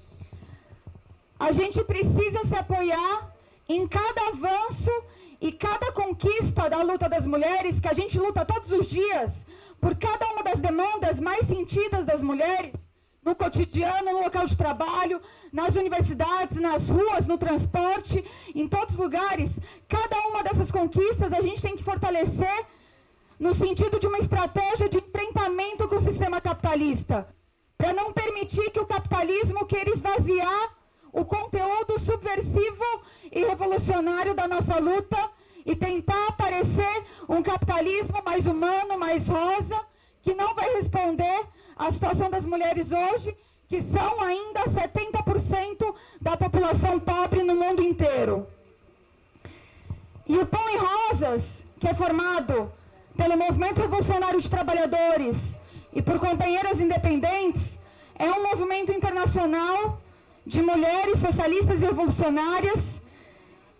A gente precisa se apoiar em cada avanço e cada conquista da luta das mulheres, que a gente luta todos os dias por cada uma das demandas mais sentidas das mulheres, no cotidiano, no local de trabalho, nas universidades, nas ruas, no transporte, em todos os lugares. Cada uma dessas conquistas a gente tem que fortalecer no sentido de uma estratégia de enfrentamento com o sistema capitalista, para não permitir que o capitalismo queira esvaziar o conteúdo subversivo e revolucionário da nossa luta e tentar aparecer um capitalismo mais humano, mais rosa, que não vai responder à situação das mulheres hoje, que são ainda 70% da população pobre no mundo inteiro. E o Pão e Rosas, que é formado pelo Movimento Revolucionário de Trabalhadores e por companheiras independentes, é um movimento internacional de mulheres socialistas e revolucionárias,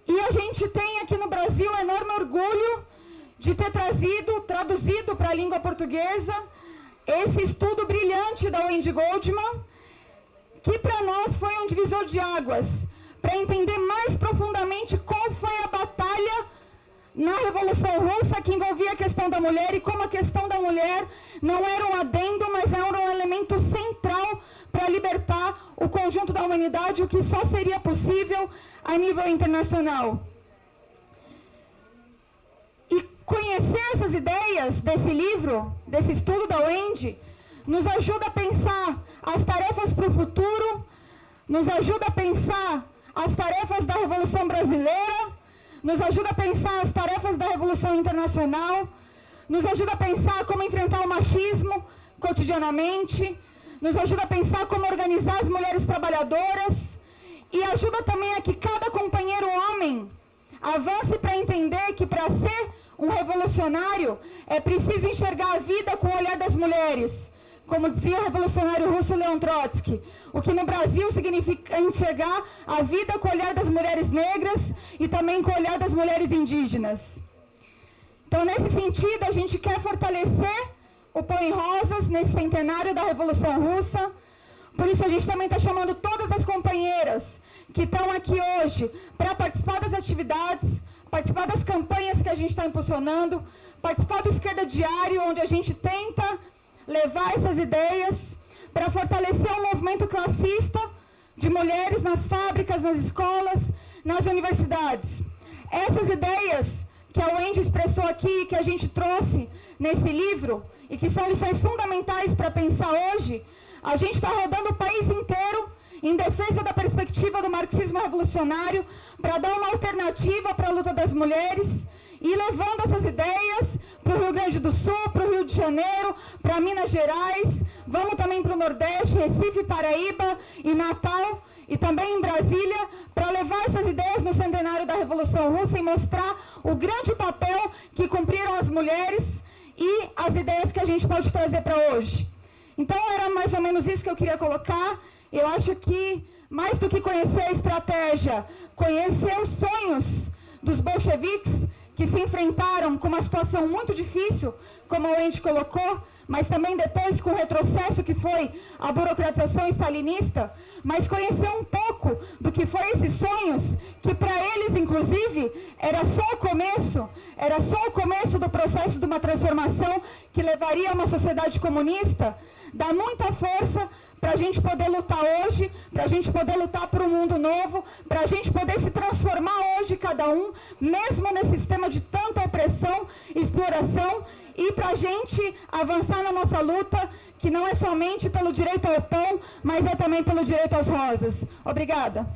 e a gente tem aqui no Brasil enorme orgulho de ter traduzido para a língua portuguesa esse estudo brilhante da Wendy Goldman, que para nós foi um divisor de águas, para entender mais profundamente qual foi a batalha na Revolução Russa que envolvia a questão da mulher e como a questão da mulher não era um adendo, mas era um elemento central para libertar o conjunto da humanidade, o que só seria possível a nível internacional. E conhecer essas ideias desse livro, desse estudo da Wendy, nos ajuda a pensar as tarefas para o futuro, nos ajuda a pensar as tarefas da Revolução Brasileira, nos ajuda a pensar as tarefas da Revolução Internacional, nos ajuda a pensar como enfrentar o machismo cotidianamente, nos ajuda a pensar como organizar as mulheres trabalhadoras e ajuda também a que cada companheiro homem avance para entender que para ser um revolucionário, é preciso enxergar a vida com o olhar das mulheres, como dizia o revolucionário russo Leon Trotsky, o que no Brasil significa enxergar a vida com o olhar das mulheres negras e também com o olhar das mulheres indígenas. Então, nesse sentido, a gente quer fortalecer o Põe Rosas nesse centenário da Revolução Russa. Por isso, a gente também está chamando todas as companheiras que estão aqui hoje para participar das atividades, participar das campanhas que a gente está impulsionando, participar do Esquerda Diário, onde a gente tenta levar essas ideias para fortalecer o movimento classista de mulheres nas fábricas, nas escolas, nas universidades. Essas ideias que a Wendy expressou aqui, que a gente trouxe nesse livro, e que são lições fundamentais para pensar hoje, a gente está rodando o país inteiro em defesa da perspectiva do marxismo revolucionário, para dar uma alternativa para a luta das mulheres, e levando essas ideias para o Rio Grande do Sul, para o Rio de Janeiro, para Minas Gerais, vamos também para o Nordeste, Recife, Paraíba e Natal, e também em Brasília, para levar essas ideias no centenário da Revolução Russa e mostrar o grande papel que cumpriram as mulheres e as ideias que a gente pode trazer para hoje. Então, era mais ou menos isso que eu queria colocar. Eu acho que, mais do que conhecer a estratégia, conhecer os sonhos dos bolcheviques, que se enfrentaram com uma situação muito difícil, como a Wendy colocou, mas também depois com o retrocesso que foi a burocratização stalinista, mas conhecer um pouco do que foi esses sonhos, que para eles, inclusive, era só o começo do processo de uma transformação que levaria a uma sociedade comunista, dá muita força para a gente poder lutar hoje, para a gente poder lutar por um mundo novo, para a gente poder se transformar hoje, cada um, mesmo nesse sistema de tanta opressão, exploração, e para a gente avançar na nossa luta, que não é somente pelo direito ao pão, mas é também pelo direito às rosas. Obrigada.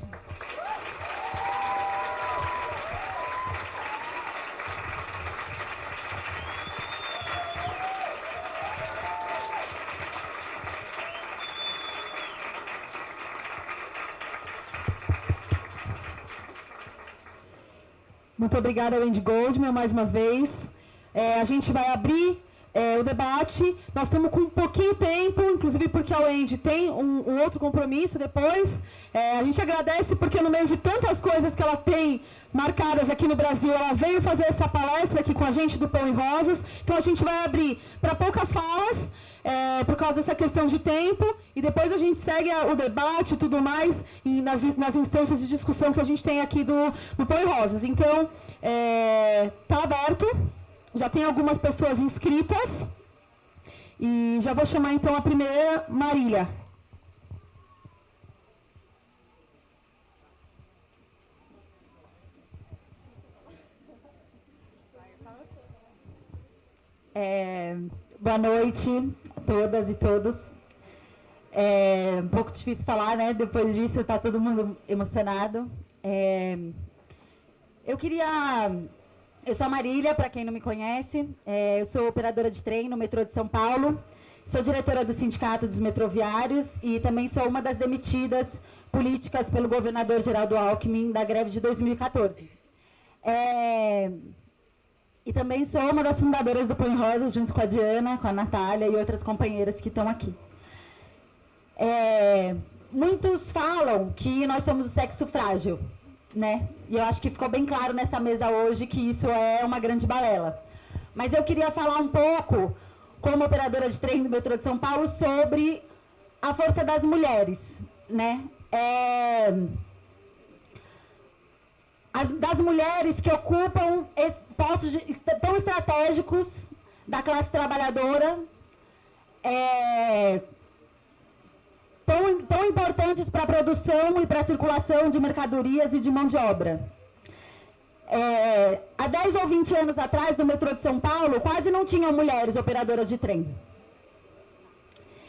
Muito obrigada, Wendy Goldman, mais uma vez. A gente vai abrir o debate. Nós estamos com um pouquinho de tempo, inclusive porque a Wendy tem um outro compromisso depois. A gente agradece porque no meio de tantas coisas que ela tem marcadas aqui no Brasil, ela veio fazer essa palestra aqui com a gente do Pão e Rosas. Então a gente vai abrir para poucas falas, por causa dessa questão de tempo, e depois a gente segue o debate e tudo mais, e nas instâncias de discussão que a gente tem aqui do Pão e Rosas. Então, está aberto, já tem algumas pessoas inscritas, e já vou chamar então a primeira, Marília. Boa noite a todas e todos. É um pouco difícil falar, né? Depois disso está todo mundo emocionado. Eu sou a Marília, para quem não me conhece. Eu sou operadora de trem no metrô de São Paulo. Sou diretora do Sindicato dos Metroviários e também sou uma das demitidas políticas pelo governador Geraldo Alckmin da greve de 2014. E também sou uma das fundadoras do Põe Rosas, junto com a Diana, com a Natália e outras companheiras que estão aqui. Muitos falam que nós somos o sexo frágil, né? E eu acho que ficou bem claro nessa mesa hoje que isso é uma grande balela. Mas eu queria falar um pouco, como operadora de trem do metrô de São Paulo, sobre a força das mulheres, né? Das mulheres que ocupam postos tão estratégicos da classe trabalhadora, tão importantes para a produção e para a circulação de mercadorias e de mão de obra. Há 10 ou 20 anos atrás, no metrô de São Paulo, quase não tinham mulheres operadoras de trem.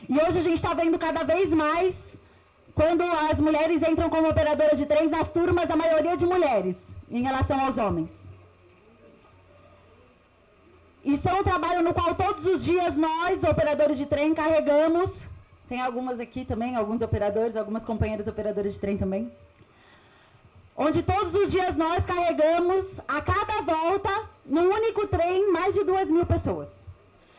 E hoje a gente está vendo cada vez mais, quando as mulheres entram como operadoras de trens, nas turmas, a maioria de mulheres, em relação aos homens. Isso é um trabalho no qual todos os dias nós, operadores de trem, carregamos. Tem algumas aqui também, alguns operadores, algumas companheiras operadoras de trem também. Onde todos os dias nós carregamos, a cada volta, num único trem, mais de 2.000 pessoas.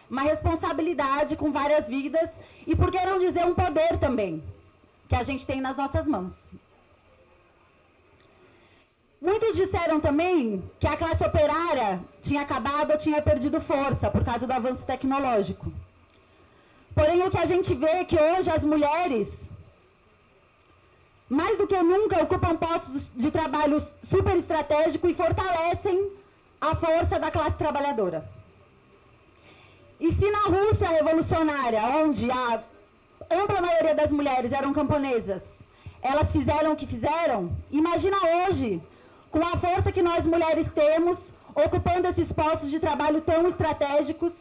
Uma responsabilidade com várias vidas e, por que não dizer, um poder também, que a gente tem nas nossas mãos. Muitos disseram também que a classe operária tinha acabado ou tinha perdido força por causa do avanço tecnológico. Porém, o que a gente vê é que hoje as mulheres, mais do que nunca, ocupam postos de trabalho super estratégicos e fortalecem a força da classe trabalhadora. E se na Rússia revolucionária, onde a ampla maioria das mulheres eram camponesas, elas fizeram o que fizeram, imagina hoje, com a força que nós mulheres temos, ocupando esses postos de trabalho tão estratégicos,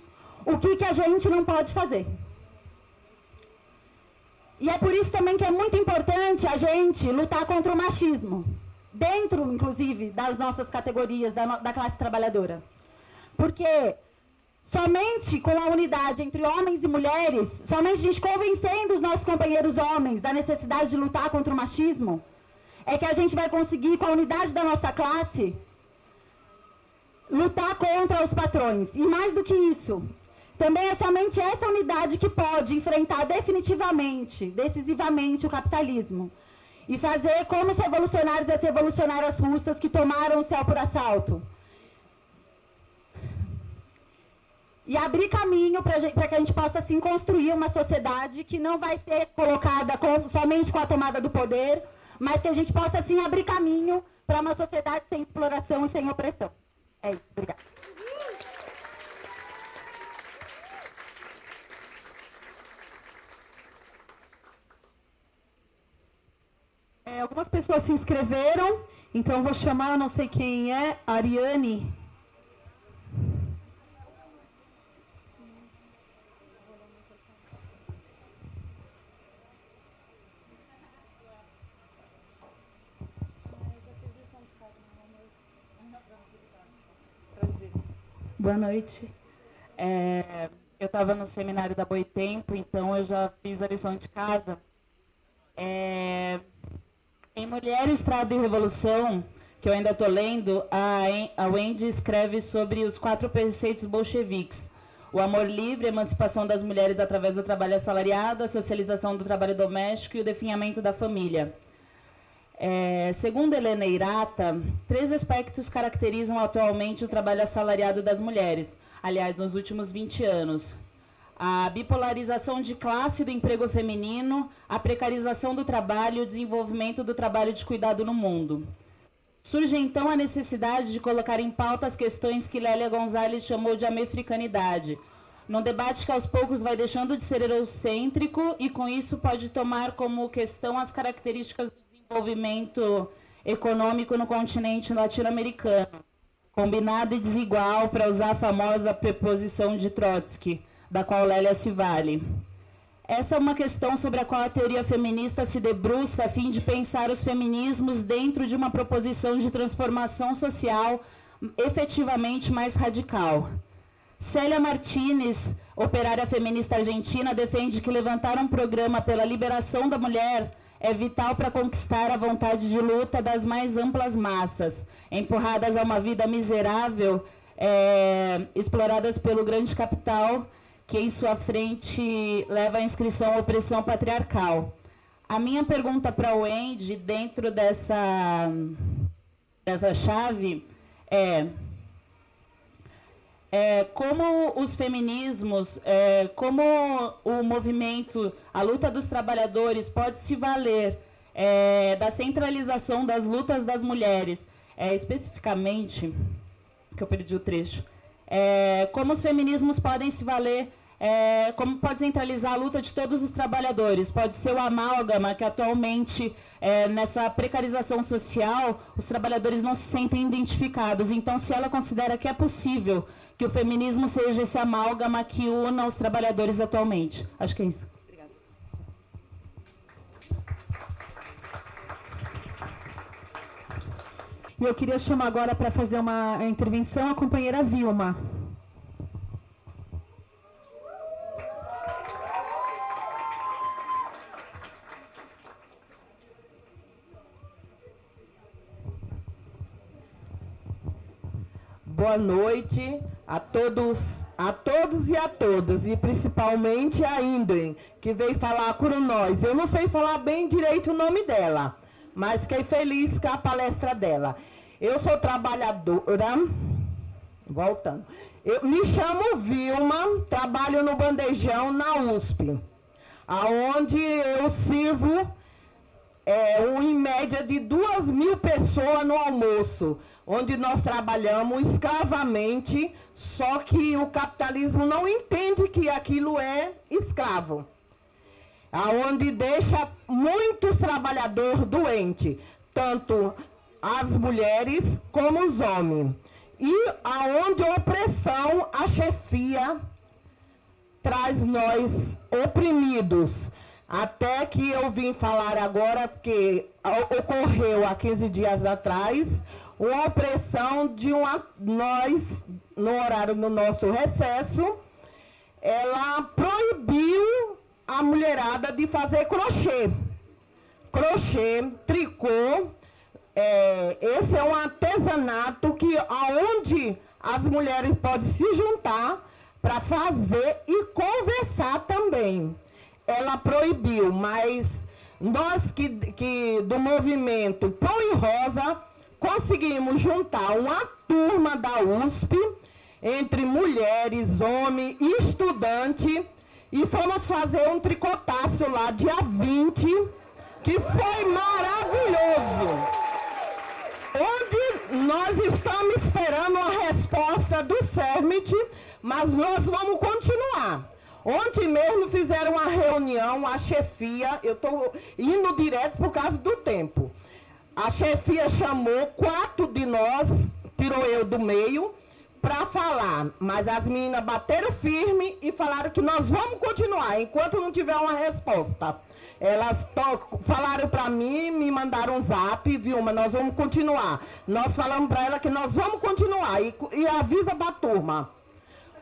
o que a gente não pode fazer. E é por isso também que é muito importante a gente lutar contra o machismo, dentro, inclusive, das nossas categorias, da classe trabalhadora. Porque somente com a unidade entre homens e mulheres, somente a gente convencendo os nossos companheiros homens da necessidade de lutar contra o machismo, é que a gente vai conseguir, com a unidade da nossa classe, lutar contra os patrões. E mais do que isso, também é somente essa unidade que pode enfrentar definitivamente, decisivamente o capitalismo. E fazer como os revolucionários e as revolucionárias russas que tomaram o céu por assalto. E abrir caminho para que a gente possa, assim, construir uma sociedade que não vai ser colocada somente com a tomada do poder, mas que a gente possa, assim, abrir caminho para uma sociedade sem exploração e sem opressão. É isso, obrigada. Algumas pessoas se inscreveram, então vou chamar, não sei quem é, Ariane. Boa noite. Eu estava no seminário da Boitempo, então eu já fiz a lição de casa. Em Mulher, Estrada e Revolução, que eu ainda estou lendo, a Wendy escreve sobre os 4 preceitos bolcheviques: o amor livre, a emancipação das mulheres através do trabalho assalariado, a socialização do trabalho doméstico e o definhamento da família. Segundo Helena Irata, 3 aspectos caracterizam atualmente o trabalho assalariado das mulheres, aliás, nos últimos 20 anos. A bipolarização de classe do emprego feminino, a precarização do trabalho e o desenvolvimento do trabalho de cuidado no mundo. Surge então a necessidade de colocar em pauta as questões que Lélia Gonzalez chamou de americanidade, num debate que aos poucos vai deixando de ser eurocêntrico e com isso pode tomar como questão as características do desenvolvimento econômico no continente latino-americano, combinado e desigual, para usar a famosa preposição de Trotsky, da qual Lélia se vale. Essa é uma questão sobre a qual a teoria feminista se debruça a fim de pensar os feminismos dentro de uma proposição de transformação social efetivamente mais radical. Célia Martínez, operária feminista argentina, defende que levantar um programa pela liberação da mulher é vital para conquistar a vontade de luta das mais amplas massas, empurradas a uma vida miserável, exploradas pelo grande capital, que em sua frente leva à inscrição à opressão patriarcal. A minha pergunta para o Wendy, dentro dessa chave, como os feminismos, como o movimento, a luta dos trabalhadores pode se valer da centralização das lutas das mulheres, especificamente, que eu perdi o trecho, como os feminismos podem se valer, como pode centralizar a luta de todos os trabalhadores. Pode ser o amálgama que atualmente, nessa precarização social, os trabalhadores não se sentem identificados. Então, se ela considera que é possível que o feminismo seja esse amálgama que una os trabalhadores atualmente. Acho que é isso. Obrigada. E eu queria chamar agora para fazer uma intervenção a companheira Vilma. boa noite a todos e a todas, e principalmente a Indren, que veio falar com nós. Eu não sei falar bem direito o nome dela, mas fiquei feliz com a palestra dela. Eu sou trabalhadora, voltando, eu me chamo Vilma, trabalho no Bandejão, na USP, aonde eu sirvo em média de 2.000 pessoas no almoço, onde nós trabalhamos escravamente, só que o capitalismo não entende que aquilo é escravo, aonde deixa muitos trabalhadores doentes, tanto as mulheres como os homens, e aonde a opressão, a chefia, traz nós oprimidos. Até que eu vim falar agora, porque ocorreu há 15 dias atrás, uma opressão de nós, no horário do nosso recesso, ela proibiu a mulherada de fazer crochê. Crochê, tricô, esse é um artesanato que aonde as mulheres podem se juntar para fazer e conversar também. Ela proibiu, mas nós que do movimento Pão e Rosa conseguimos juntar uma turma da USP, entre mulheres, homens e estudantes, e fomos fazer um tricotácio lá dia 20, que foi maravilhoso, onde nós estamos esperando a resposta do CERMIT, mas nós vamos continuar. Ontem mesmo fizeram uma reunião, a chefia, eu estou indo direto por causa do tempo. A chefia chamou 4 de nós, tirou eu do meio, para falar. Mas as meninas bateram firme e falaram que nós vamos continuar, enquanto não tiver uma resposta. Elas falaram para mim, me mandaram um zap, viu, mas nós vamos continuar. Nós falamos para ela que nós vamos continuar e avisa para a turma.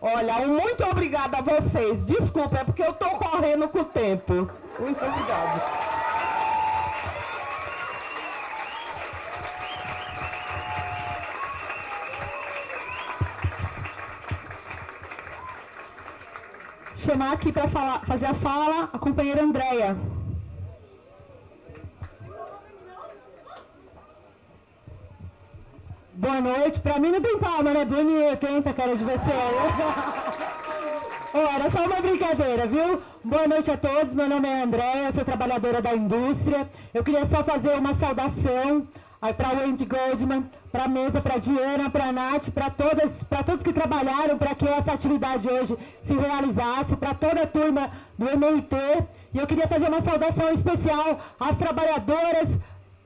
Olha, muito obrigada a vocês. Desculpa, é porque eu estou correndo com o tempo. Muito obrigada. Chamar aqui para fazer a fala a companheira Andréia. Boa noite. Pra mim não tem palma, né? Bonita, hein? Pra cara de você. Era só uma brincadeira, viu? Boa noite a todos. Meu nome é Andréia, sou trabalhadora da indústria. Eu queria só fazer uma saudação para a Wendy Goldman, para a mesa, para a Diana, para a Nath, para todos que trabalharam para que essa atividade hoje se realizasse, para toda a turma do MIT. E eu queria fazer uma saudação especial às trabalhadoras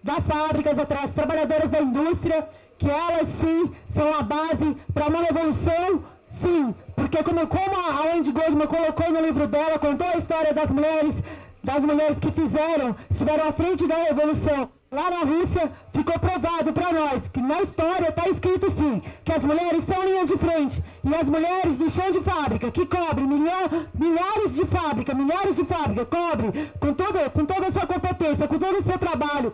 das fábricas, às trabalhadoras da indústria, que elas sim são a base para uma revolução, sim, porque como a Wendy Goldman colocou no livro dela, contou a história das mulheres que estiveram à frente da revolução. Lá na Rússia ficou provado para nós que na história está escrito sim, que as mulheres são linha de frente, e as mulheres do chão de fábrica, que cobrem milhares de fábricas, cobrem com toda a sua competência, com todo o seu trabalho,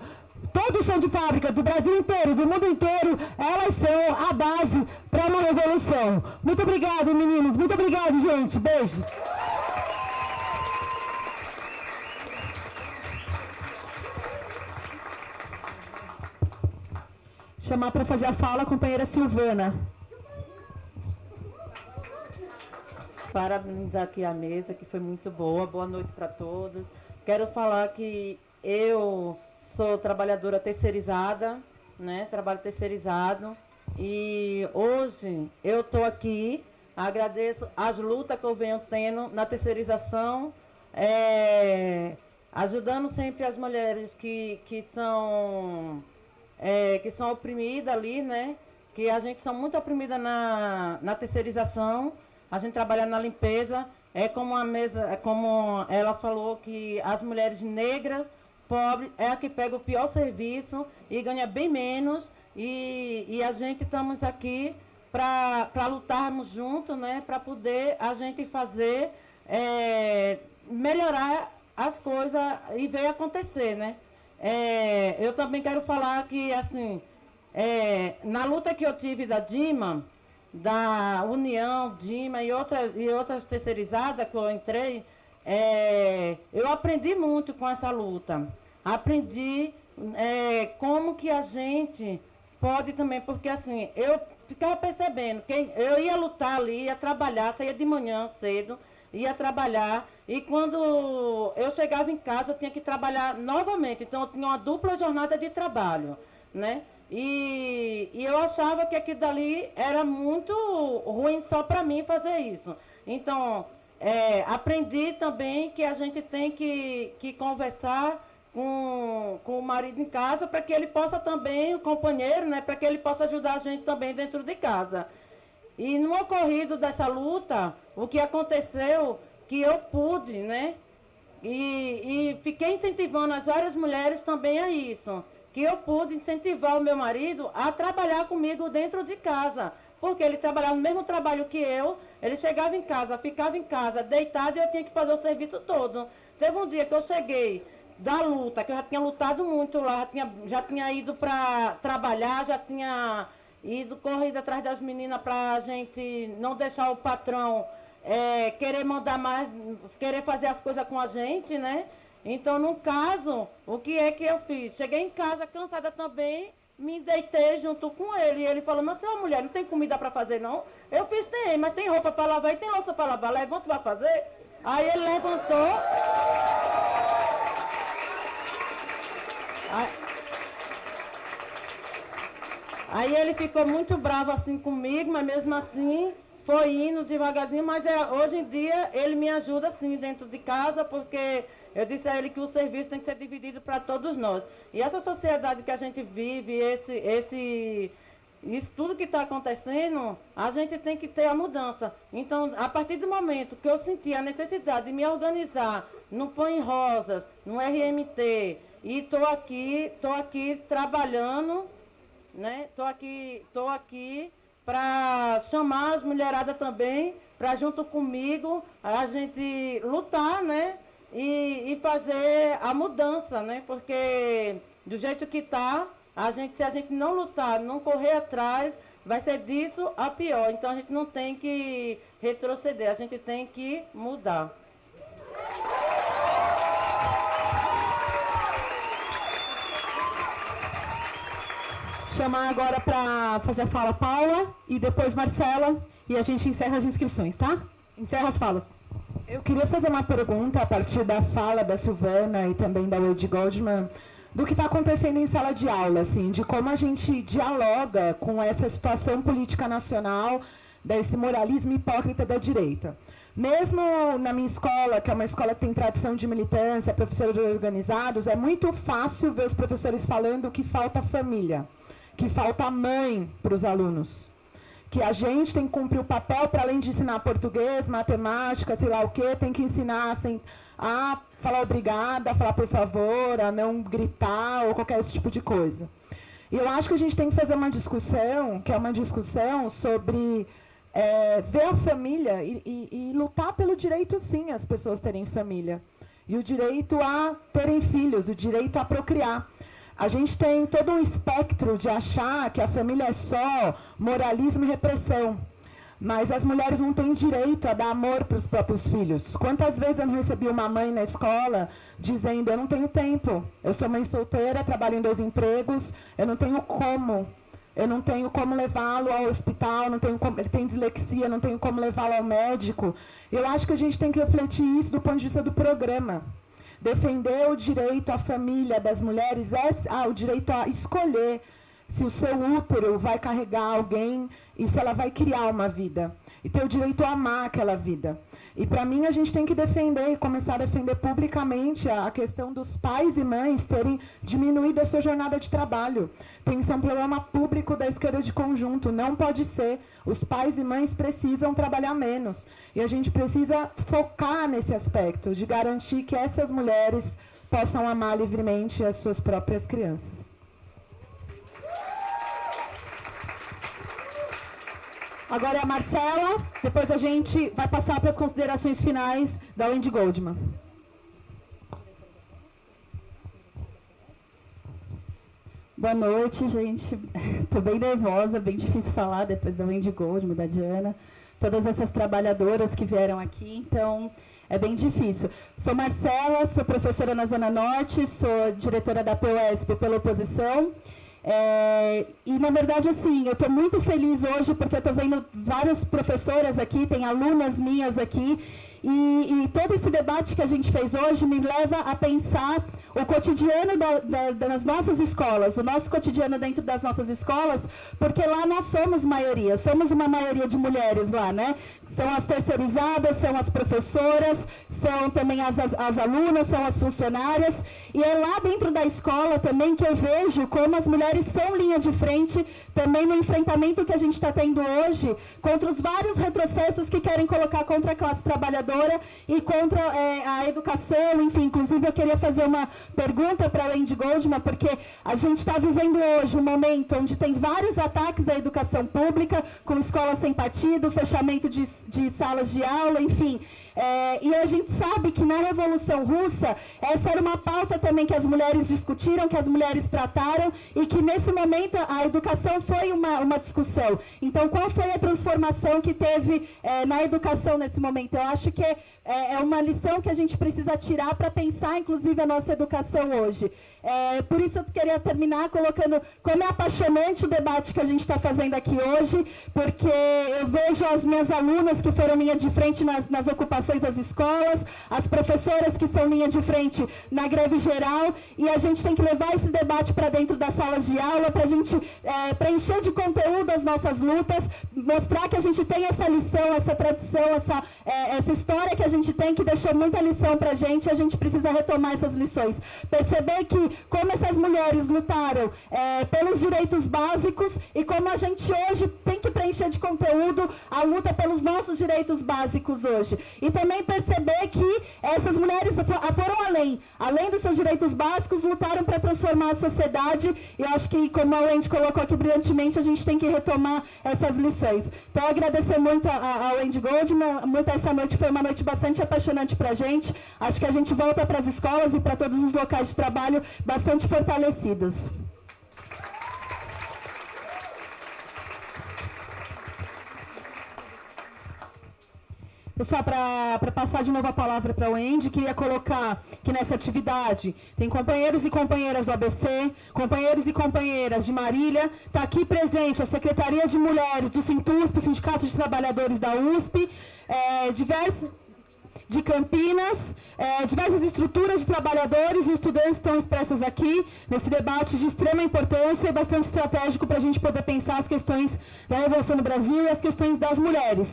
todo o chão de fábrica do Brasil inteiro, do mundo inteiro, elas são a base para uma revolução. Muito obrigado, meninos. Muito obrigado, gente. Beijo. Chamar para fazer a fala a companheira Silvana. Parabenizar aqui a mesa, que foi muito boa. Boa noite para todos. Quero falar que eu sou trabalhadora terceirizada, né? Trabalho terceirizado. E hoje eu estou aqui, agradeço as lutas que eu venho tendo na terceirização, ajudando sempre as mulheres que são oprimidas ali, né? Que a gente são muito oprimida na terceirização. A gente trabalha na limpeza, como ela falou, que as mulheres negras, pobres, é a que pega o pior serviço e ganha bem menos, e a gente estamos aqui para lutarmos juntos, né? Para poder a gente fazer, melhorar as coisas e ver acontecer, né? Eu também quero falar que, assim, na luta que eu tive da Dilma, da União, DIMA e outras terceirizadas que eu entrei, eu aprendi muito com essa luta. Aprendi como que a gente pode também, porque assim, eu ficava percebendo que eu ia lutar ali, ia trabalhar, saía de manhã cedo, ia trabalhar, e quando eu chegava em casa eu tinha que trabalhar novamente, então eu tinha uma dupla jornada de trabalho, né? E eu achava que aquilo dali era muito ruim só para mim fazer isso. Então, aprendi também que a gente tem que conversar com o marido em casa para que ele possa também, o companheiro, né, para que ele possa ajudar a gente também dentro de casa. E no ocorrido dessa luta, o que aconteceu, que eu pude, né, e fiquei incentivando as várias mulheres também a isso, que eu pude incentivar o meu marido a trabalhar comigo dentro de casa, porque ele trabalhava no mesmo trabalho que eu, ele chegava em casa, ficava em casa, deitado, e eu tinha que fazer o serviço todo. Teve um dia que eu cheguei da luta, que eu já tinha lutado muito lá, já tinha ido para trabalhar, já tinha ido corrido atrás das meninas para a gente não deixar o patrão querer mandar mais, querer fazer as coisas com a gente, né? Então, no caso, o que é que eu fiz? Cheguei em casa cansada também, me deitei junto com ele. E ele falou, mas sua mulher, não tem comida para fazer, não? Eu fiz, tem, mas tem roupa para lavar e tem louça para lavar. Levanta para fazer. Aí ele levantou. Aí ele ficou muito bravo assim comigo, mas mesmo assim foi indo devagarzinho. Mas hoje em dia ele me ajuda assim dentro de casa, porque eu disse a ele que o serviço tem que ser dividido para todos nós. E essa sociedade que a gente vive, isso tudo que está acontecendo, a gente tem que ter a mudança. Então, a partir do momento que eu senti a necessidade de me organizar no Põe Rosas, no RMT, e estou aqui trabalhando, né? Estou aqui para chamar as mulheradas também, para junto comigo a gente lutar, né? E fazer a mudança, né? Porque do jeito que está, se a gente não lutar, não correr atrás, vai ser disso a pior. Então a gente não tem que retroceder, a gente tem que mudar. Chamar agora para fazer a fala Paula e depois Marcela, e a gente encerra as inscrições, tá? Encerra as falas. Eu queria fazer uma pergunta a partir da fala da Silvana e também da Wade Goldman, do que está acontecendo em sala de aula, assim, de como a gente dialoga com essa situação política nacional, desse moralismo hipócrita da direita. Mesmo na minha escola, que é uma escola que tem tradição de militância, professores organizados, é muito fácil ver os professores falando que falta família, que falta mãe para os alunos, que a gente tem que cumprir o papel, para além de ensinar português, matemática, sei lá o quê, tem que ensinar assim, a falar obrigada, a falar por favor, a não gritar ou qualquer esse tipo de coisa. E eu acho que a gente tem que fazer uma discussão, que é uma discussão sobre ver a família e lutar pelo direito, sim, as pessoas terem família. E o direito a terem filhos, o direito a procriar. A gente tem todo um espectro de achar que a família é só moralismo e repressão. Mas as mulheres não têm direito a dar amor para os próprios filhos. Quantas vezes eu não recebi uma mãe na escola dizendo, eu não tenho tempo, eu sou mãe solteira, trabalho em 2 empregos, eu não tenho como levá-lo ao hospital, ele tem dislexia, não tenho como levá-lo ao médico. Eu acho que a gente tem que refletir isso do ponto de vista do programa. Defender o direito à família das mulheres o direito a escolher se o seu útero vai carregar alguém e se ela vai criar uma vida. E ter o direito a amar aquela vida. E para mim a gente tem que defender e começar a defender publicamente a questão dos pais e mães terem diminuído a sua jornada de trabalho. Tem que ser um problema público da esquerda de conjunto, não pode ser. Os pais e mães precisam trabalhar menos. E a gente precisa focar nesse aspecto, de garantir que essas mulheres possam amar livremente as suas próprias crianças. Agora é a Marcela, depois a gente vai passar para as considerações finais da Wendy Goldman. Boa noite, gente. Estou bem nervosa, bem difícil falar depois da Wendy Goldman, da Diana, todas essas trabalhadoras que vieram aqui, então é bem difícil. Sou Marcela, sou professora na Zona Norte, sou diretora da PUESP pela oposição. E, na verdade, assim, eu estou muito feliz hoje porque eu estou vendo várias professoras aqui, tem alunas minhas aqui, e todo esse debate que a gente fez hoje me leva a pensar o cotidiano das nossas escolas, o nosso cotidiano dentro das nossas escolas, porque lá nós somos maioria, somos uma maioria de mulheres lá, né? São as terceirizadas, são as professoras, são também as alunas, são as funcionárias, e é lá dentro da escola também que eu vejo como as mulheres são linha de frente, também no enfrentamento que a gente está tendo hoje, contra os vários retrocessos que querem colocar contra a classe trabalhadora e contra a educação, enfim. Inclusive eu queria fazer uma pergunta para a Wendy Goldman, porque a gente está vivendo hoje um momento onde tem vários ataques à educação pública, com escolas sem partido, fechamento de salas de aula, enfim. E a gente sabe que na Revolução Russa, essa era uma pauta também que as mulheres discutiram, que as mulheres trataram, e que nesse momento a educação foi uma discussão. Então, qual foi a transformação que teve na educação nesse momento? Eu acho que é uma lição que a gente precisa tirar para pensar, inclusive, a nossa educação hoje. Por isso eu queria terminar colocando como é apaixonante o debate que a gente está fazendo aqui hoje, porque eu vejo as minhas alunas que foram linha de frente nas ocupações das escolas, as professoras que são linha de frente na greve geral, e a gente tem que levar esse debate para dentro das salas de aula, para a gente preencher de conteúdo as nossas lutas, mostrar que a gente tem essa lição, essa tradição, essa história que a gente tem, que deixou muita lição para a gente precisa retomar essas lições. Perceber que como essas mulheres lutaram pelos direitos básicos e como a gente hoje tem que preencher de conteúdo a luta pelos nossos direitos básicos hoje. E também perceber que essas mulheres foram além dos seus direitos básicos, lutaram para transformar a sociedade, e eu acho que, como a Wendy colocou aqui brilhantemente, a gente tem que retomar essas lições. Então, agradecer muito a Wendy Goldman, muito essa noite, foi uma noite bastante apaixonante para a gente. Acho que a gente volta para as escolas e para todos os locais de trabalho bastante fortalecidos. Pessoal, para passar de novo a palavra para o Wendy, queria colocar que nessa atividade tem companheiros e companheiras do ABC, companheiros e companheiras de Marília, está aqui presente a Secretaria de Mulheres do Sintusp, Sindicato de Trabalhadores da USP, de Campinas, diversas estruturas de trabalhadores e estudantes estão expressas aqui nesse debate de extrema importância e bastante estratégico para a gente poder pensar as questões da Revolução no Brasil e as questões das mulheres.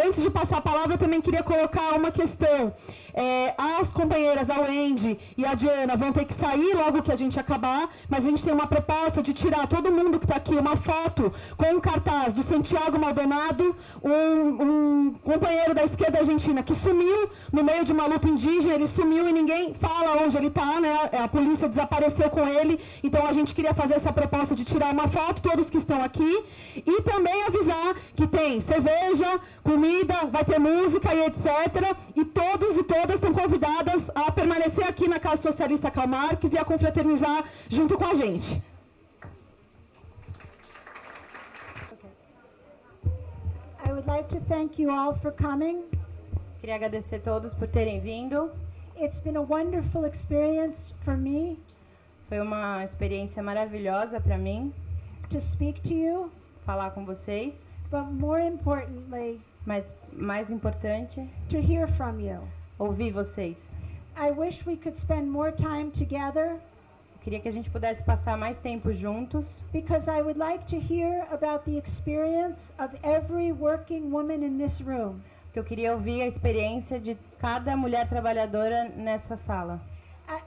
Antes de passar a palavra, eu também queria colocar uma questão. As companheiras, a Wendy e a Diana, vão ter que sair logo que a gente acabar, mas a gente tem uma proposta de tirar todo mundo que está aqui uma foto com um cartaz do Santiago Maldonado, um companheiro da esquerda argentina que sumiu no meio de uma luta indígena, ele sumiu e ninguém fala onde ele está, né? A polícia desapareceu com ele, então a gente queria fazer essa proposta de tirar uma foto, todos que estão aqui, e também avisar que tem cerveja, comida, vai ter música e etc. E todos e todas estão convidadas a permanecer aqui na Casa Socialista Karl Marx e a confraternizar junto com a gente. I would like to thank you all for coming. Queria agradecer a todos por terem vindo. It's been a wonderful experience for me Foi uma experiência maravilhosa para mim to speak to you, falar com vocês, but more importantly, mas mais importante, to hear from you. ouvir vocês. I wish we could spend more time together Eu queria que a gente pudesse passar mais tempo juntos, because I would like to hear about the experience of every working woman in this room. porque eu queria ouvir a experiência de cada mulher trabalhadora nessa sala.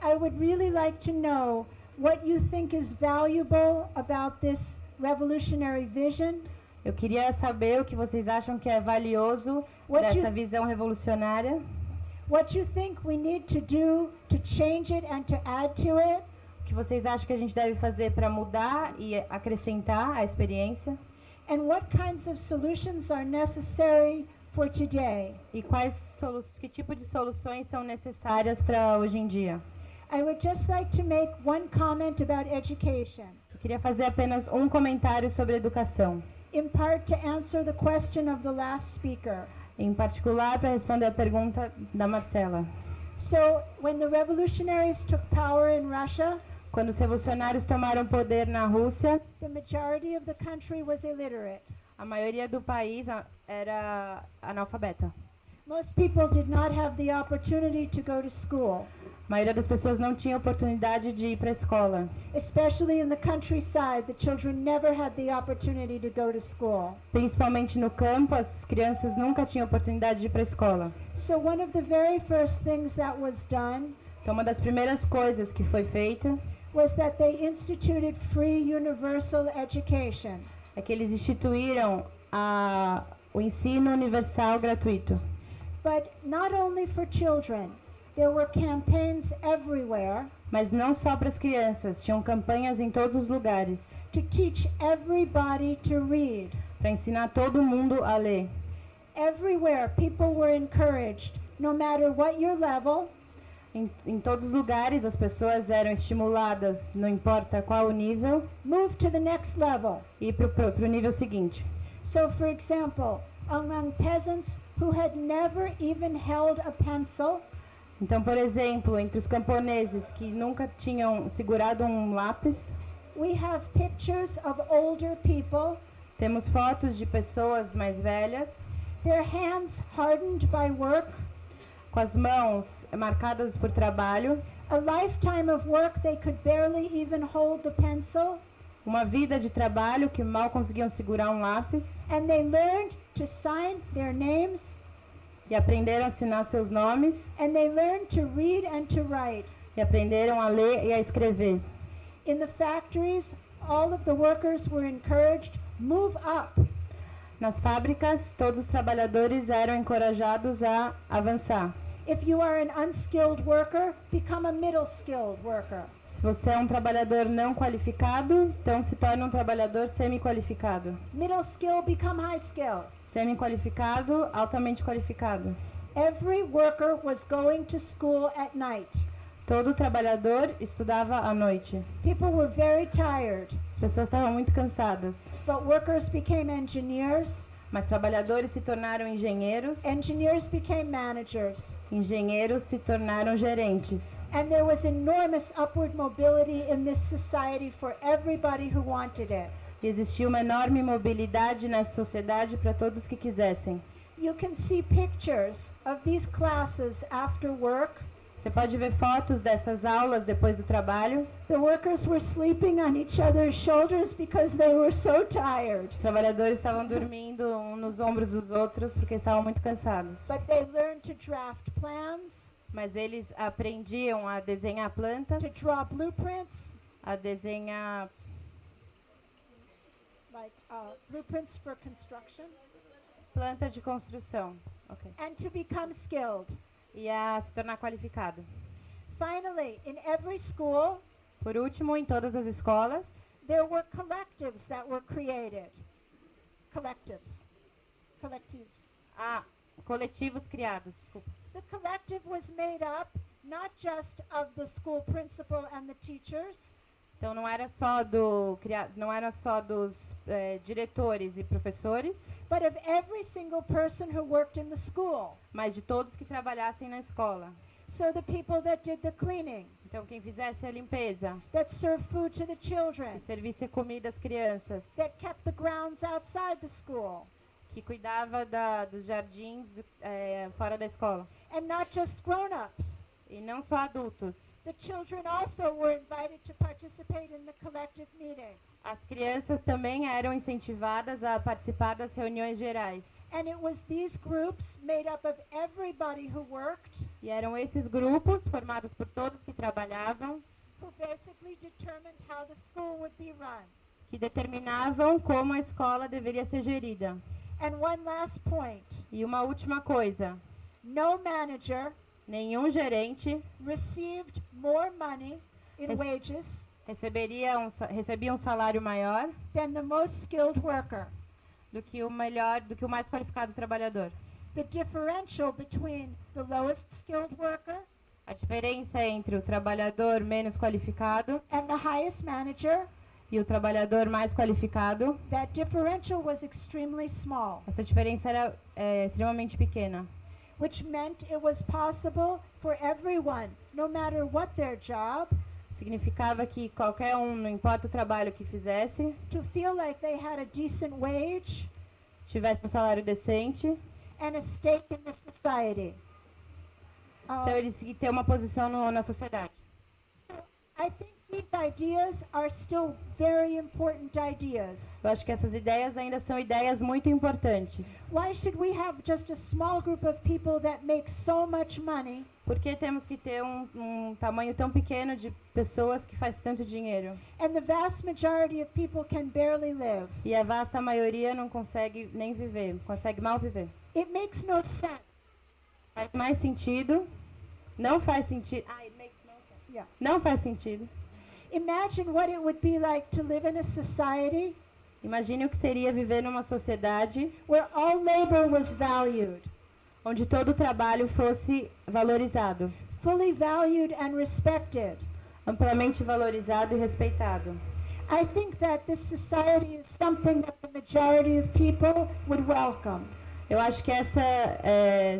I would really like to know what you think is valuable about this revolutionary vision. Eu queria saber o que vocês acham que é valioso What dessa you- visão revolucionária, What you think we need to do to change it and to add to it. o que vocês acham que a gente deve fazer para mudar e acrescentar a experiência, And what kinds of solutions are necessary for today. e que tipo de soluções são necessárias para hoje em dia. I would just like to make one comment about education. Queria fazer apenas um comentário sobre educação, in part to answer the question of the last speaker. em particular para responder a pergunta da Marcela. So, when the revolutionaries took power in Russia, Quando os revolucionários tomaram poder na Rússia, the majority of the country was illiterate. a maioria do país era analfabeta. Most people did not have the opportunity to go to school, A maioria das pessoas não tinha oportunidade de ir para a escola. especially in the countryside. The children never had the opportunity to go to school. Principalmente no campo, as crianças nunca tinham oportunidade de ir para a escola. So one of the very first things that was done Então, uma das primeiras coisas que foi feita was that they instituted free universal education. é que eles instituíram o ensino universal gratuito. But not only for children, there were campaigns everywhere Mas não só para as crianças, tinham campanhas em todos os lugares to teach everybody to read. para ensinar todo mundo a ler. Everywhere people were encouraged, no matter what your level, Em todos os lugares as pessoas eram estimuladas, não importa qual o nível, move to the next level. e para o nível seguinte. So, for example, among peasants who had never even held a pencil, Então, por exemplo, entre os camponeses que nunca tinham segurado um lápis, we have pictures of older people, temos fotos de pessoas mais velhas, their hands hardened by work, com as mãos marcadas por trabalho, a lifetime of work they could barely even hold the pencil, uma vida de trabalho que mal conseguiam segurar um lápis, and they learned to sign their names, e aprenderam a assinar seus nomes, and they learned to read and to write. e aprenderam a ler e a escrever. In the factories, all of the workers were encouraged, move up. Nas fábricas, todos os trabalhadores eram encorajados a avançar. If you are an unskilled worker, become a middle skilled worker. Se você é um trabalhador não qualificado, então se torna um trabalhador semi-qualificado. Middle skill, become high skill. Semi-qualificado, altamente qualificado. Every worker was going to school at night. Todo trabalhador estudava à noite. People were very tired, As pessoas estavam muito cansadas, but workers became engineers, mas trabalhadores se tornaram engenheiros, engineers became managers, engenheiros se tornaram gerentes. and there was enormous upward mobility in this society for everybody who wanted it. E existia uma enorme mobilidade nessa sociedade para todos que quisessem. You can see pictures of these classes after work. Você pode ver fotos dessas aulas depois do trabalho. The workers were sleeping on each other's shoulders because they were so tired. Os trabalhadores estavam dormindo um nos ombros dos outros porque estavam muito cansados. But they learned to draft plans, Mas eles aprendiam a desenhar plantas, to draw blueprints, a desenhar like blueprints for construction, plantas de construção. Ok. and to become skilled. E a se tornar qualificado. Finally, in every school, Por último, em todas as escolas, there were collectives that were created. Collectives. coletivos criados. Desculpa. The collective was made up not just of the school principal and the teachers, Então não era só dos diretores e professores, but of every single person who worked in the school. mas de todos que trabalhassem na escola. So the people that did the cleaning, Então quem fizesse a limpeza, that served food to the children, que servisse a comida às crianças, that kept the grounds outside the school, que cuidava dos jardins fora da escola. and not just grown-ups. E não só adultos. The children also were invited to participate in the collective meetings. As crianças também eram incentivadas a participar das reuniões gerais. And it was these groups made up of everybody who worked, E eram esses grupos, formados por todos que trabalhavam, who basically determined how the school would be run. que determinavam como a escola deveria ser gerida. And one last point, E uma última coisa, no manager nenhum gerente received more money in Yes. wages recebia um salário maior than the most skilled worker. do que o mais qualificado trabalhador. The differential between the lowest skilled worker A diferença entre o trabalhador menos qualificado and the highest manager e o trabalhador mais qualificado, that differential was extremely small, essa diferença era extremamente pequena, which meant it was possible for everyone, no matter what their job, significava que qualquer um, não importa o trabalho que fizesse, to feel like they had a decent wage tivesse um salário decente, and a stake in the society. então eles ter uma posição na sociedade. I think these ideas are still very important ideas. Eu acho que essas ideias ainda são ideias muito importantes. Why should we have just a small group of people that make so much money Por que temos que ter um tamanho tão pequeno de pessoas que faz tanto dinheiro? and the vast majority of people can barely live? E a vasta maioria não consegue nem viver, consegue mal viver. It makes no sense. Faz mais sentido? Não faz sentido. It makes no sense. Yeah. Não faz sentido. Imagine what it would be like to live in a society Imagine o que seria viver numa sociedade where all labor was valued, onde todo o trabalho fosse valorizado, fully valued and respected. amplamente valorizado e respeitado. I think that this society is something that the majority of people would welcome. Eu acho que essa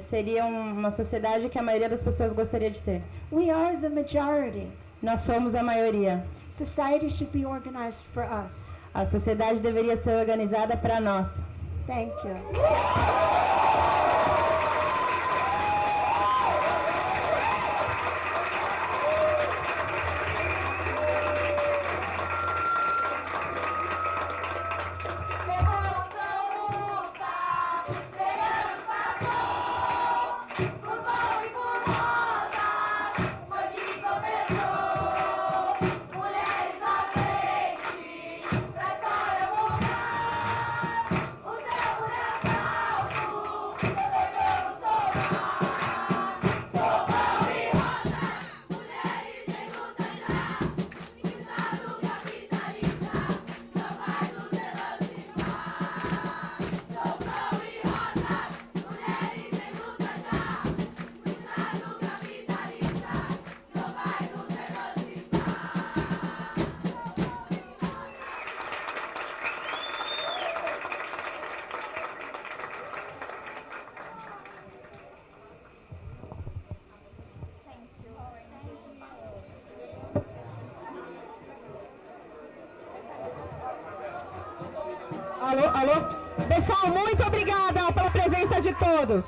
seria uma sociedade que a maioria das pessoas gostaria de ter. We are the majority. Nós somos a maioria. Society should be organized for us. A sociedade deveria ser organizada para nós. Thank you. Alô? Pessoal, muito obrigada pela presença de todos.